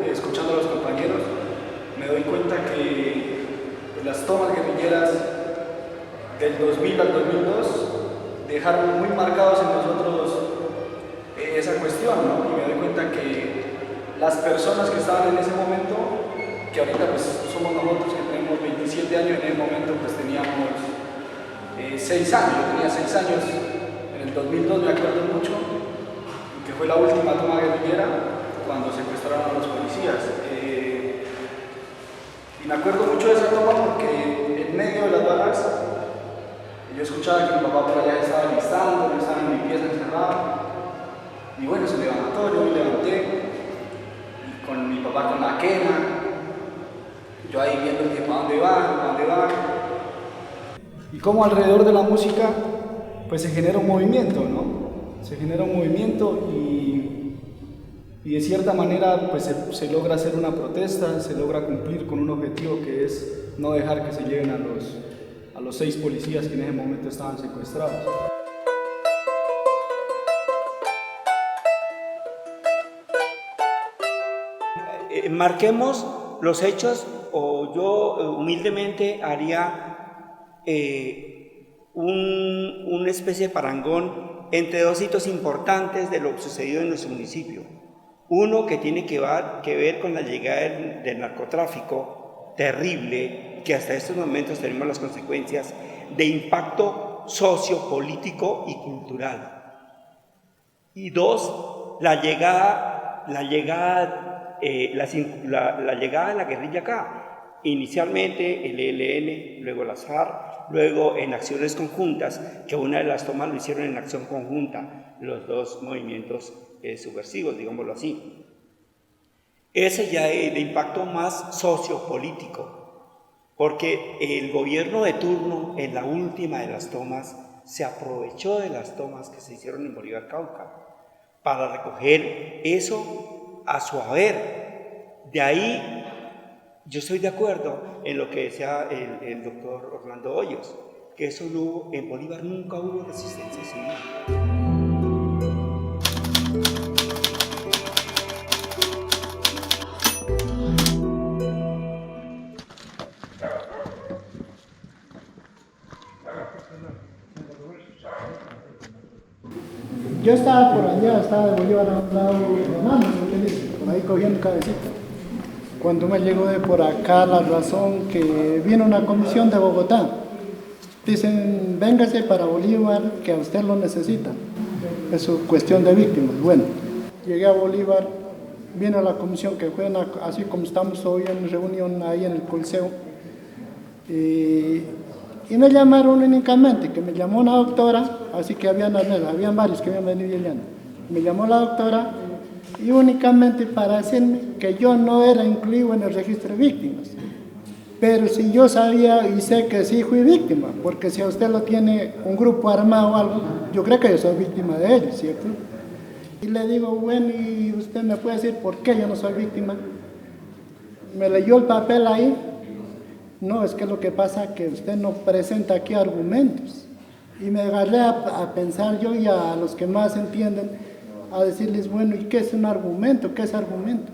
Escuchando a los compañeros, me doy cuenta que las tomas guerrilleras del 2000 al 2002 dejaron muy marcados en nosotros esa cuestión, ¿no? Y me doy cuenta que las personas que estaban en ese momento, que ahorita pues somos nosotros que tenemos 27 años, en ese momento pues teníamos 6 años, yo tenía 6 años, en el 2002 me acuerdo mucho, que fue la última toma guerrillera, cuando secuestraron a los policías. Y me acuerdo mucho de esa toma porque en medio de las balas yo escuchaba que mi papá por allá estaba listando, yo estaba en mi pieza encerrado. Y bueno, se levantó, yo me levanté, y con mi papá con la quema, yo ahí viendo que para dónde va. Y como alrededor de la música, pues se genera un movimiento, ¿no? Se genera un movimiento y de cierta manera pues se logra hacer una protesta, se logra cumplir con un objetivo que es no dejar que se lleven a los 6 policías que en ese momento estaban secuestrados. Marquemos los hechos, o yo humildemente haría una especie de parangón entre 2 hitos importantes de lo sucedido en nuestro municipio. Uno que tiene que ver con la llegada del narcotráfico terrible, que hasta estos momentos tenemos las consecuencias de impacto sociopolítico y cultural. Y 2, la llegada de la guerrilla acá, inicialmente el ELN, luego las FARC, luego en acciones conjuntas, que una de las tomas lo hicieron en acción conjunta, los 2 movimientos subversivos, digámoslo así. Ese ya es de impacto más sociopolítico, porque el gobierno de turno en la última de las tomas se aprovechó de las tomas que se hicieron en Bolívar Cauca para recoger eso a su haber. De ahí yo estoy de acuerdo en lo que decía el doctor Orlando Hoyos, que eso no hubo, en Bolívar nunca hubo resistencia civil. Yo estaba por allá, estaba de Bolívar a un lado romano, por ahí cogiendo cabecita. Cuando me llegó de por acá la razón que vino una comisión de Bogotá, dicen, véngase para Bolívar, que a usted lo necesita. Es su cuestión de víctimas. Bueno, llegué a Bolívar, vino la comisión que fue así como estamos hoy en reunión ahí en el Coliseo. Y me llamaron únicamente, que me llamó una doctora, así que habían varios que habían venido llegando. Me llamó la doctora y únicamente para decirme que yo no era incluido en el registro de víctimas. Pero si yo sabía y sé que sí fui víctima, porque si a usted lo tiene un grupo armado o algo, yo creo que yo soy víctima de ellos, ¿cierto? Y le digo, bueno, ¿y usted me puede decir por qué yo no soy víctima? Me leyó el papel ahí. No, es que lo que pasa es que usted no presenta aquí argumentos. Y me agarré a pensar yo y a los que más entienden, a decirles, bueno, ¿y qué es un argumento? ¿Qué es argumento?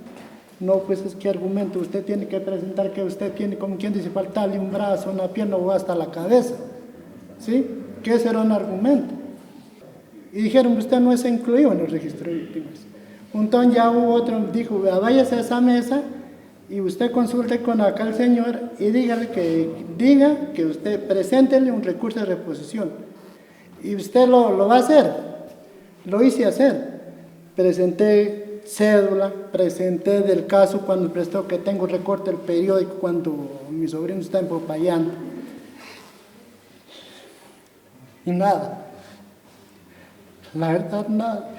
No, pues es que argumento, usted tiene que presentar que usted tiene, como quien dice, faltarle un brazo, una pierna o hasta la cabeza. ¿Sí? ¿Qué será un argumento? y dijeron que usted no es incluido en el registro de víctimas. Entonces ya hubo otro, dijo, váyase a esa mesa y usted consulte con acá al señor y diga que usted preséntele un recurso de reposición. Y usted lo va a hacer, lo hice hacer. Presenté cédula, presenté del caso cuando prestó que tengo recorte del periódico cuando mi sobrino está en Popayán. Y nada, la verdad nada.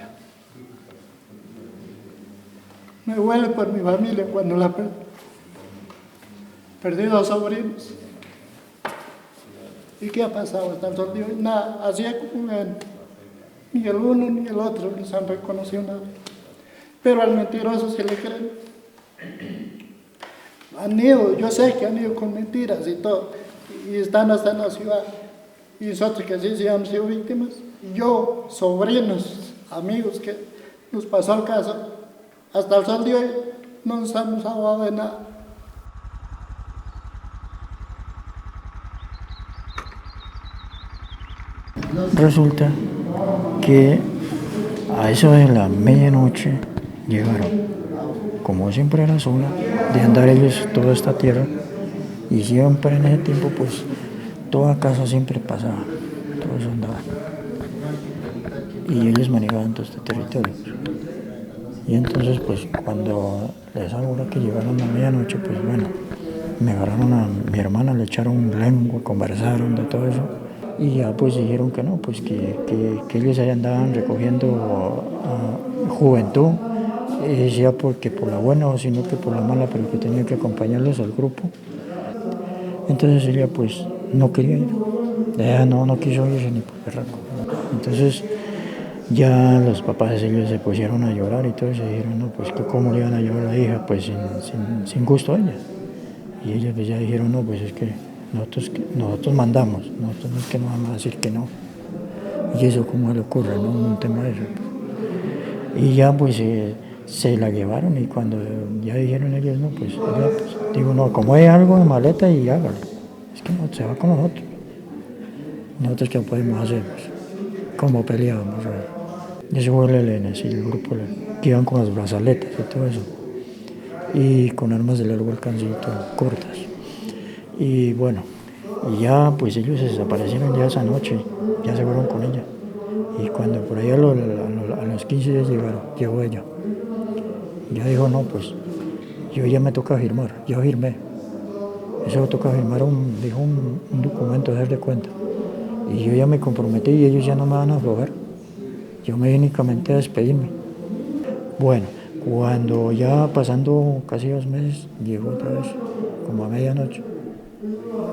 Me duele por mi familia cuando la perdí 2 sobrinos. ¿Y qué ha pasado hasta el sol de hoy? Nada, así es como ven. Ni el uno ni el otro les han reconocido nada. Pero al mentiroso se le creen. Han ido, yo sé que han ido con mentiras y todo, y están hasta en la ciudad. Y nosotros que sí han sido víctimas, y yo, sobrinos, amigos que nos pasó el caso, hasta el sol de hoy no nos hemos hablado de nada. Resulta que a eso de la medianoche llegaron, como siempre era zona de andar ellos toda esta tierra, y siempre en ese tiempo pues toda casa siempre pasaba, todos andaban, y ellos manejaban todo este territorio. Y entonces pues cuando esa hora que llegaron a medianoche, pues bueno, me agarraron a mi hermana, le echaron lengua, conversaron de todo eso. Y ya pues dijeron que no, pues que ellos ahí andaban recogiendo juventud, y decía porque por la buena o sino que por la mala, pero que tenía que acompañarlos al grupo. Entonces ella pues no quería ir, ella no quiso irse ni por berraco. Entonces ya los papás de ellos se pusieron a llorar y todo, y se dijeron, no, pues que cómo le iban a llevar a la hija, pues sin gusto a ella. Y ellos pues ya dijeron, no, pues es que nosotros mandamos, nosotros no es que nos vamos a decir que no. Y eso cómo le ocurre, ¿no? Un tema de eso. Y ya pues se la llevaron, y cuando ya dijeron ellos, no, pues digo, no, como hay algo de maleta y hágalo. Es que no, se va con nosotros. Nosotros qué podemos hacer, pues, cómo peleábamos. Y ese fue el ELN, sí, el grupo que iban con las brazaletas y todo eso. Y con armas de largo alcance y todo, cortas. Y bueno, y ya pues ellos se desaparecieron ya esa noche, ya se fueron con ella. Y cuando por ahí a los 15 días llegó ella. Ya dijo, no, pues yo ya me toca firmar, yo firmé. Eso toca firmar un documento, hacer de cuenta. Y yo ya me comprometí y ellos ya no me van a aflojar. Yo me vine únicamente a despedirme. Bueno, cuando ya pasando casi 2 meses, llegó otra vez, como a medianoche.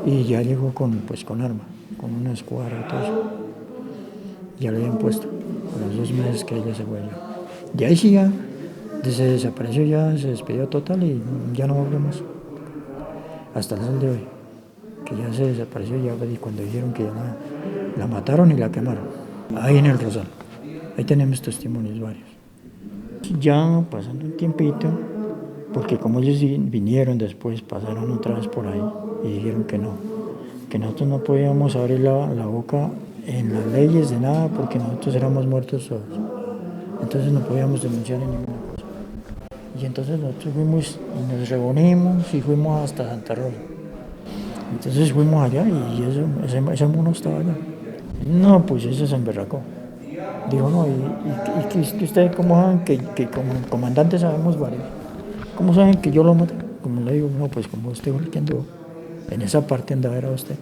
Y ya llegó con arma, con una escuadra y todo eso. Ya le habían puesto, a los 2 meses que ella se fue ya. Y ahí sí ya, se desapareció, ya se despidió total y ya no volvió más. Hasta el sol de hoy, que ya se desapareció, ya cuando dijeron que ya la mataron y la quemaron. Ahí en el Rosal, ahí tenemos testimonios varios. Ya pasando un tiempito, porque como ellos vinieron después, pasaron otra vez por ahí y dijeron que no, que nosotros no podíamos abrir la boca en las leyes de nada porque nosotros éramos muertos todos. Entonces no podíamos denunciar en ninguna cosa. Y entonces nosotros fuimos y nos reunimos y fuimos hasta Santa Rosa. Entonces fuimos allá y ese mono estaba allá. No, pues ese se emberracó. Dijo, no, y que ustedes cómo saben que como comandante sabemos varios. ¿Cómo saben que yo lo maté? Como le digo, no, pues como usted fue el que anduvo. En esa parte andaba era usted.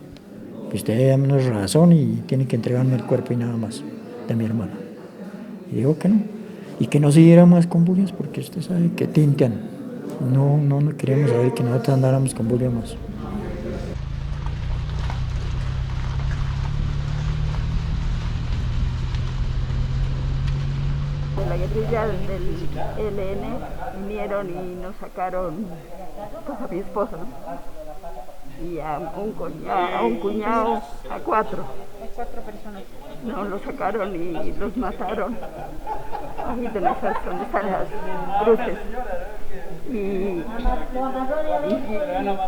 Que usted da menos razón y tiene que entregarme el cuerpo y nada más de mi hermana. Y dijo que no. Y que no siguiera más con bullias porque usted sabe que tintean. No queríamos saber que nosotros andáramos con bullias más. La guerrilla del ELN vinieron y nos sacaron pues, a mi esposo, ¿no? Y a un cuñado, a 4. ¿A 4 personas? No, los sacaron y los mataron. Ahí donde están las cruces. Y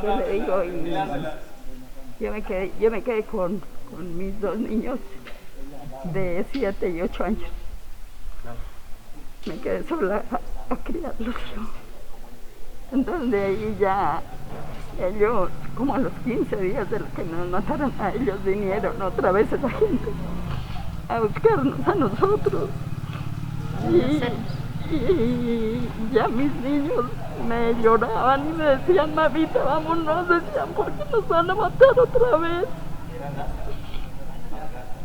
¿qué le digo? Y yo me quedé con mis 2 niños de 7 y 8 años. Me quedé sola a criarlos yo. Entonces de ahí ya ellos, como a los 15 días de que nos mataron a ellos, vinieron otra vez esa gente a buscarnos a nosotros. Y ya mis niños me lloraban y me decían, mamita, vámonos, decían, porque nos van a matar otra vez.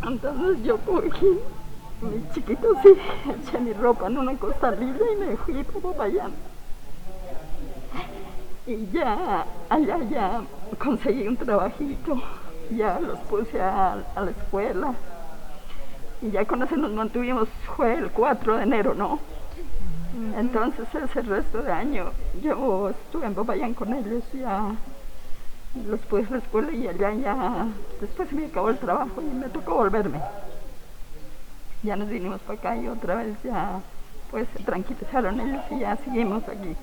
Entonces yo cogí mis chiquitos y eché mi ropa en una costalilla y me fui por Popayán. Y ya allá ya conseguí un trabajito, ya los puse a la escuela. Y ya con eso nos mantuvimos, fue el 4 de enero, ¿no? Entonces ese resto de año yo estuve en Popayán con ellos, ya los puse a la escuela y allá ya, después se me acabó el trabajo y me tocó volverme. Ya nos vinimos para acá y otra vez ya pues se tranquilizaron ellos y ya seguimos aquí.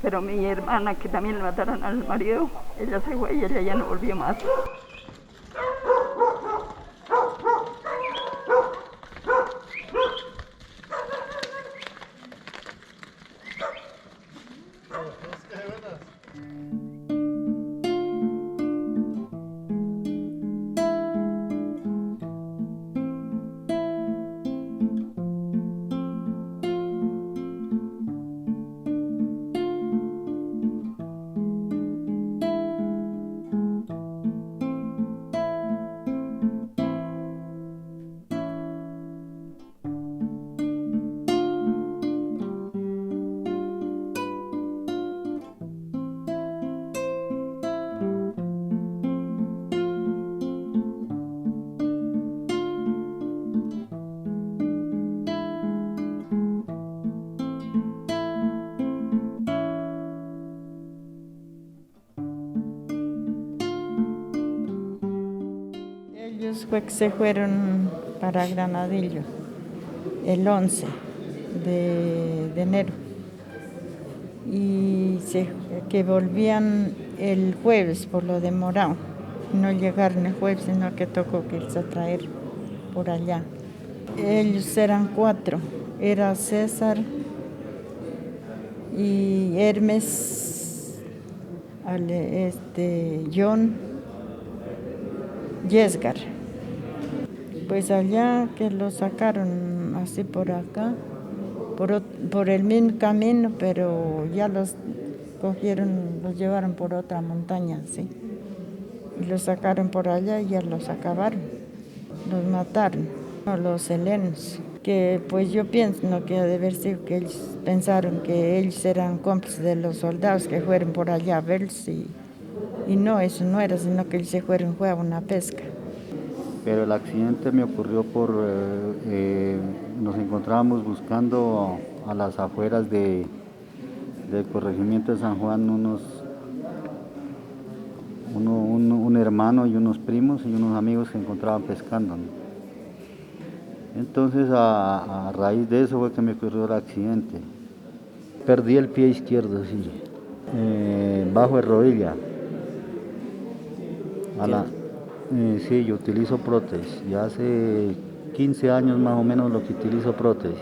Pero mi hermana, que también le mataron al marido, ella se fue y ella ya no volvió más. Fue que se fueron para Granadillo el 11 de enero y que volvían el jueves por lo demorado. No llegaron el jueves, sino que tocó que irse a traer por allá. Ellos eran 4, era César y Hermes, John, Yesgar. Pues allá que lo sacaron así por acá, por el mismo camino, pero ya los cogieron, los llevaron por otra montaña, sí. Y los sacaron por allá y ya los acabaron, los mataron, los helenos. Que pues yo pienso ¿no? que ha de haber sido que ellos pensaron que ellos eran cómplices de los soldados que fueron por allá a verlos y no, eso no era, sino que ellos se fueron fue a una pesca. Pero el accidente me ocurrió nos encontrábamos buscando a las afueras del corregimiento de San Juan un hermano y unos primos y unos amigos se encontraban pescando, ¿no? Entonces a raíz de eso fue que me ocurrió el accidente. Perdí el pie izquierdo, sí, bajo de rodilla. Sí, yo utilizo prótesis, ya hace 15 años más o menos lo que utilizo prótesis.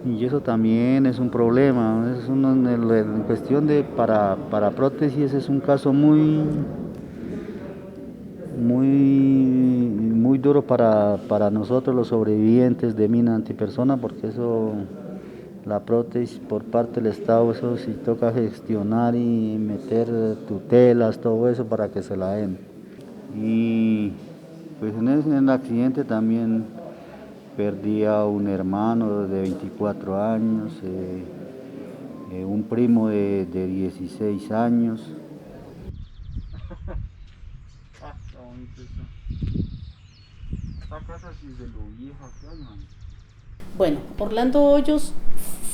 Y eso también es un problema, en cuestión de para prótesis es un caso muy duro para nosotros los sobrevivientes de mina antipersona, porque eso, la prótesis por parte del Estado, eso sí toca gestionar y meter tutelas, todo eso para que se la den. Y pues en el accidente también perdí a un hermano de 24 años, un primo de 16 años. Bueno, Orlando Hoyos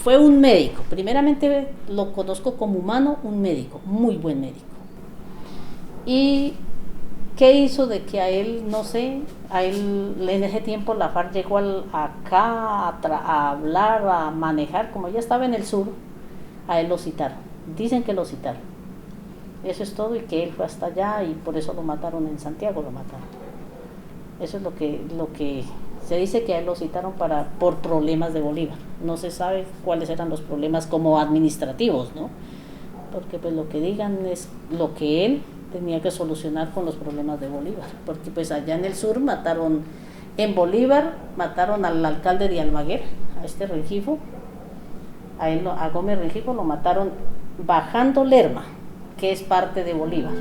fue un médico, primeramente lo conozco como humano, un médico, muy buen médico. ¿Y qué hizo de que a él, no sé, a él en ese tiempo la FARC llegó acá a hablar, a manejar, como ya estaba en el sur, a él lo citaron, dicen que lo citaron. Eso es todo y que él fue hasta allá y por eso lo mataron en Santiago, lo mataron. Eso es lo que se dice, que a él lo citaron por problemas de Bolívar. No se sabe cuáles eran los problemas como administrativos, ¿no? Porque pues lo que digan es lo que él tenía que solucionar con los problemas de Bolívar. Porque pues allá en el sur en Bolívar mataron al alcalde de Almaguer, a Rengifo, a Gómez Rengifo lo mataron bajando Lerma, que es parte de Bolívar.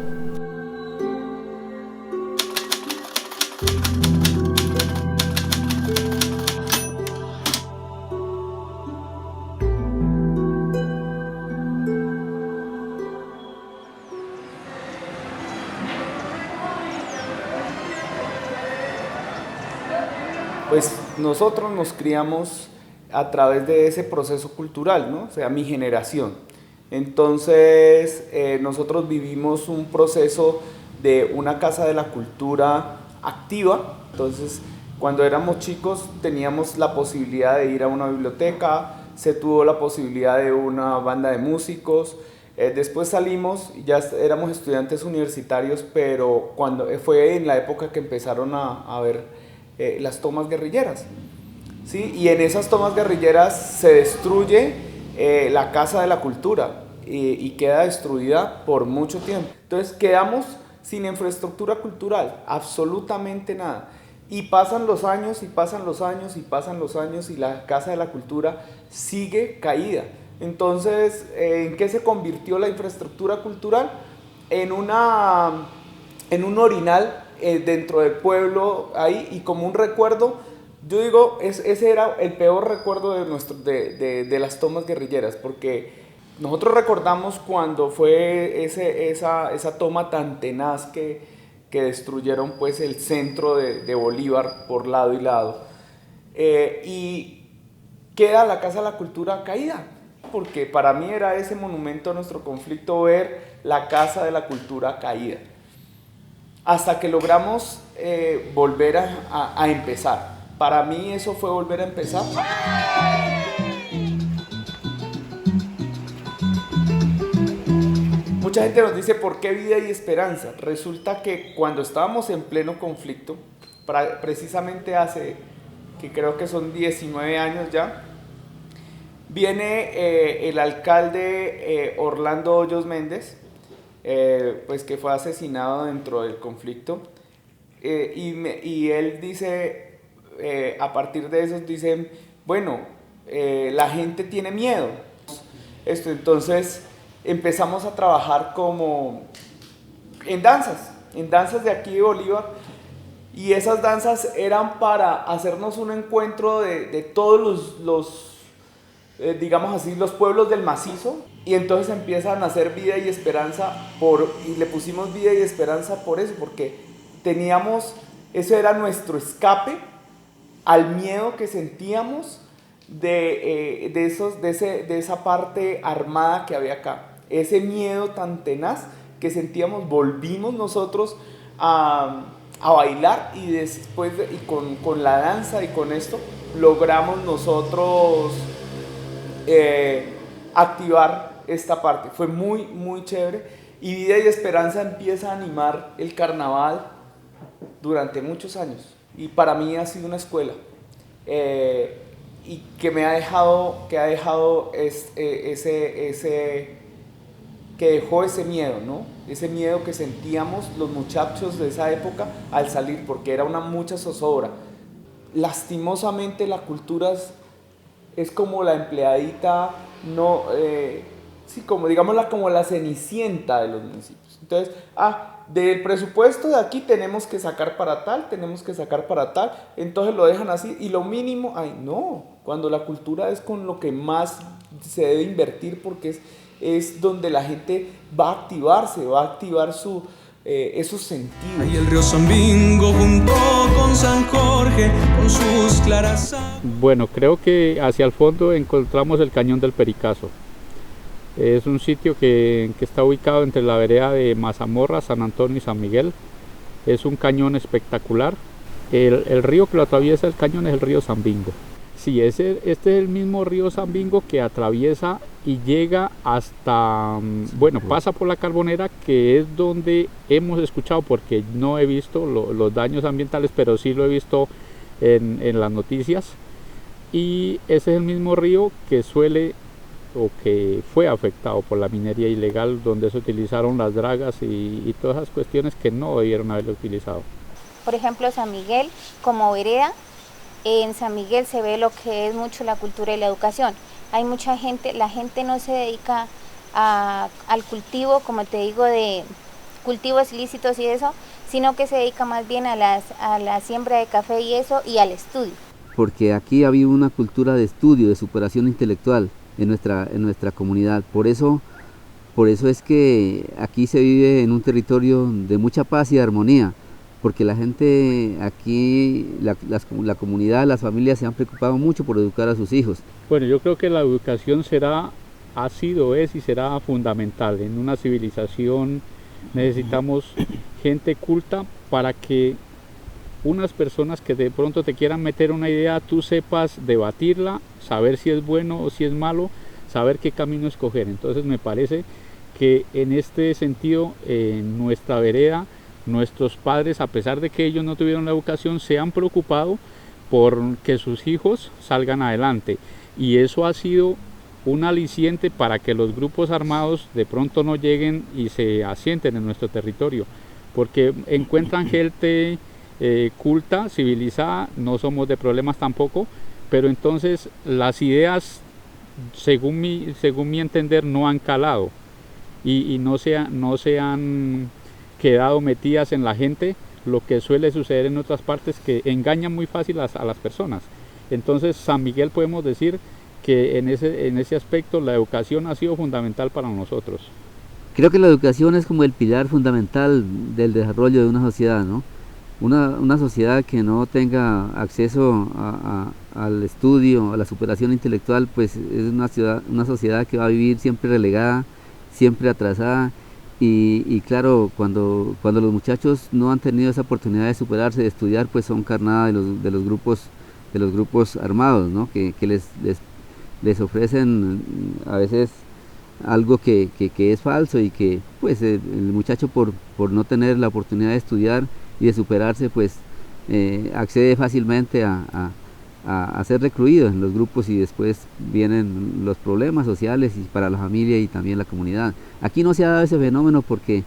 Pues nosotros nos criamos a través de ese proceso cultural, ¿no? O sea, mi generación. Entonces, nosotros vivimos un proceso de una casa de la cultura activa. Entonces, cuando éramos chicos teníamos la posibilidad de ir a una biblioteca, se tuvo la posibilidad de una banda de músicos. Después salimos, ya éramos estudiantes universitarios, pero fue en la época que empezaron a ver las tomas guerrilleras, ¿sí? Y en esas tomas guerrilleras se destruye la Casa de la Cultura y queda destruida por mucho tiempo. Entonces quedamos sin infraestructura cultural, absolutamente nada. Y pasan los años, y pasan los años, y pasan los años, y la Casa de la Cultura sigue caída. Entonces, ¿en qué se convirtió la infraestructura cultural? En un orinal dentro del pueblo ahí, y como un recuerdo, yo digo, ese era el peor recuerdo de las tomas guerrilleras, porque nosotros recordamos cuando fue esa toma tan tenaz que destruyeron pues el centro de Bolívar por lado y lado, y queda la Casa de la Cultura caída, porque para mí era ese monumento a nuestro conflicto, ver la Casa de la Cultura caída. Hasta que logramos volver a empezar. Para mí eso fue volver a empezar. Mucha gente nos dice, ¿por qué vida y esperanza? Resulta que cuando estábamos en pleno conflicto, precisamente hace, que creo que son 19 años ya, viene el alcalde Orlando Hoyos Méndez, pues que fue asesinado dentro del conflicto, y él dice, a partir de eso dicen, bueno, la gente tiene miedo. Entonces empezamos a trabajar como en danzas de aquí de Bolívar, y esas danzas eran para hacernos un encuentro de todos los digamos así, los pueblos del macizo, y entonces empiezan a hacer Vida y Esperanza y le pusimos Vida y Esperanza por eso, porque eso era nuestro escape al miedo que sentíamos de esa parte armada que había acá, ese miedo tan tenaz que sentíamos. Volvimos nosotros a bailar, y después con la danza y con esto logramos nosotros activar esta parte. Fue muy, muy chévere, y Vida y Esperanza empieza a animar el carnaval durante muchos años, y para mí ha sido una escuela, y que me ha dejado, que dejó ese miedo, ¿no? Ese miedo que sentíamos los muchachos de esa época al salir, porque era mucha zozobra. Lastimosamente la cultura es como la empleadita, no, sí, como digámosla, como la cenicienta de los municipios. Entonces, del presupuesto de aquí tenemos que sacar para tal, entonces lo dejan así, y lo mínimo, no, cuando la cultura es con lo que más se debe invertir, porque es donde la gente va a activarse, va a activar esos sentidos. Y el río Zambingo junto con San Jorge, con sus claras. Bueno, creo que hacia el fondo encontramos el Cañón del Pericazo. Es un sitio que está ubicado entre la vereda de Mazamorra, San Antonio y San Miguel. Es un cañón espectacular. El río que lo atraviesa el cañón es el río Zambingo. Sí, este es el mismo río Sambingo que atraviesa y llega hasta, bueno, pasa por la Carbonera, que es donde hemos escuchado, porque no he visto los daños ambientales, pero sí lo he visto en las noticias. Y ese es el mismo río que suele o que fue afectado por la minería ilegal, donde se utilizaron las dragas y todas esas cuestiones que no debieron haberlo utilizado. Por ejemplo, San Miguel como vereda, en San Miguel se ve lo que es mucho la cultura y la educación. Hay mucha gente, la gente no se dedica al cultivo, como te digo, de cultivos ilícitos y eso, sino que se dedica más bien a la siembra de café y eso, y al estudio. Porque aquí había una cultura de estudio, de superación intelectual en nuestra comunidad. Por eso es que aquí se vive en un territorio de mucha paz y armonía, porque la gente aquí, la comunidad, las familias se han preocupado mucho por educar a sus hijos. Bueno, yo creo que la educación ha sido, es y será fundamental. En una civilización necesitamos gente culta para que unas personas que de pronto te quieran meter una idea, tú sepas debatirla, saber si es bueno o si es malo, saber qué camino escoger. Entonces me parece que en este sentido, en nuestra vereda, nuestros padres, a pesar de que ellos no tuvieron la educación, se han preocupado por que sus hijos salgan adelante, y eso ha sido un aliciente para que los grupos armados de pronto no lleguen y se asienten en nuestro territorio, porque encuentran gente culta, civilizada, no somos de problemas tampoco, pero entonces las ideas, según mi entender, no han calado y no se han quedado metidas en la gente, lo que suele suceder en otras partes, que engañan muy fácil a las personas. Entonces San Miguel podemos decir que en ese aspecto la educación ha sido fundamental para nosotros. Creo que la educación es como el pilar fundamental del desarrollo de una sociedad, ¿no? Una sociedad que no tenga acceso al estudio, a la superación intelectual, pues es una sociedad que va a vivir siempre relegada, siempre atrasada. Y claro, cuando los muchachos no han tenido esa oportunidad de superarse, de estudiar, pues son carnada de los grupos armados, ¿no? que les ofrecen a veces algo que es falso, y que pues el muchacho por no tener la oportunidad de estudiar y de superarse, pues accede fácilmente a ser recluido en los grupos, y después vienen los problemas sociales y para la familia y también la comunidad. Aquí no se ha dado ese fenómeno porque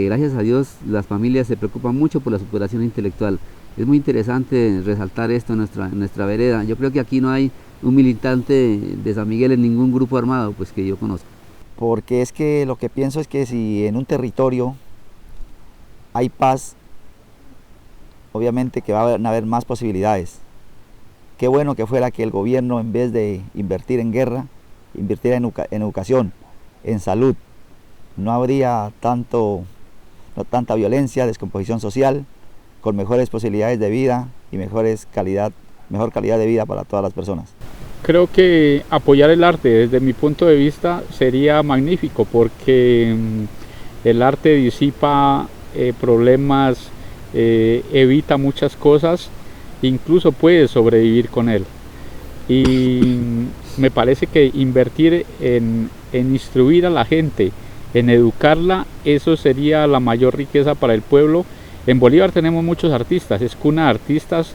gracias a Dios las familias se preocupan mucho por la superación intelectual. Es muy interesante resaltar esto en nuestra vereda. Yo creo que aquí no hay un militante de San Miguel en ningún grupo armado, pues, que yo conozco. Porque es que lo que pienso es que si en un territorio hay paz, obviamente que van a haber más posibilidades. Qué bueno que fuera que el gobierno, en vez de invertir en guerra, invirtiera en educación, en salud. No habría tanta violencia, descomposición social, con mejores posibilidades de vida y mejor calidad de vida para todas las personas. Creo que apoyar el arte, desde mi punto de vista, sería magnífico, porque el arte disipa problemas, evita muchas cosas, incluso puede sobrevivir con él. Y me parece que invertir en instruir a la gente, en educarla, eso sería la mayor riqueza para el pueblo. En Bolívar tenemos muchos artistas, es cuna de artistas,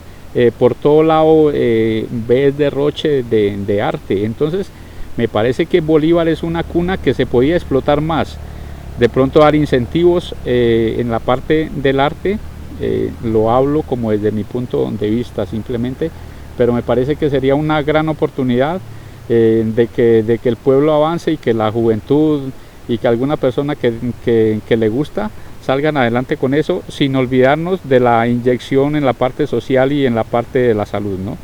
por todo lado ves derroche de arte. Entonces me parece que Bolívar es una cuna que se podía explotar más, de pronto dar incentivos en la parte del arte. Lo hablo como desde mi punto de vista simplemente, pero me parece que sería una gran oportunidad de que el pueblo avance, y que la juventud y que alguna persona que le gusta salgan adelante con eso, sin olvidarnos de la inyección en la parte social y en la parte de la salud, ¿no?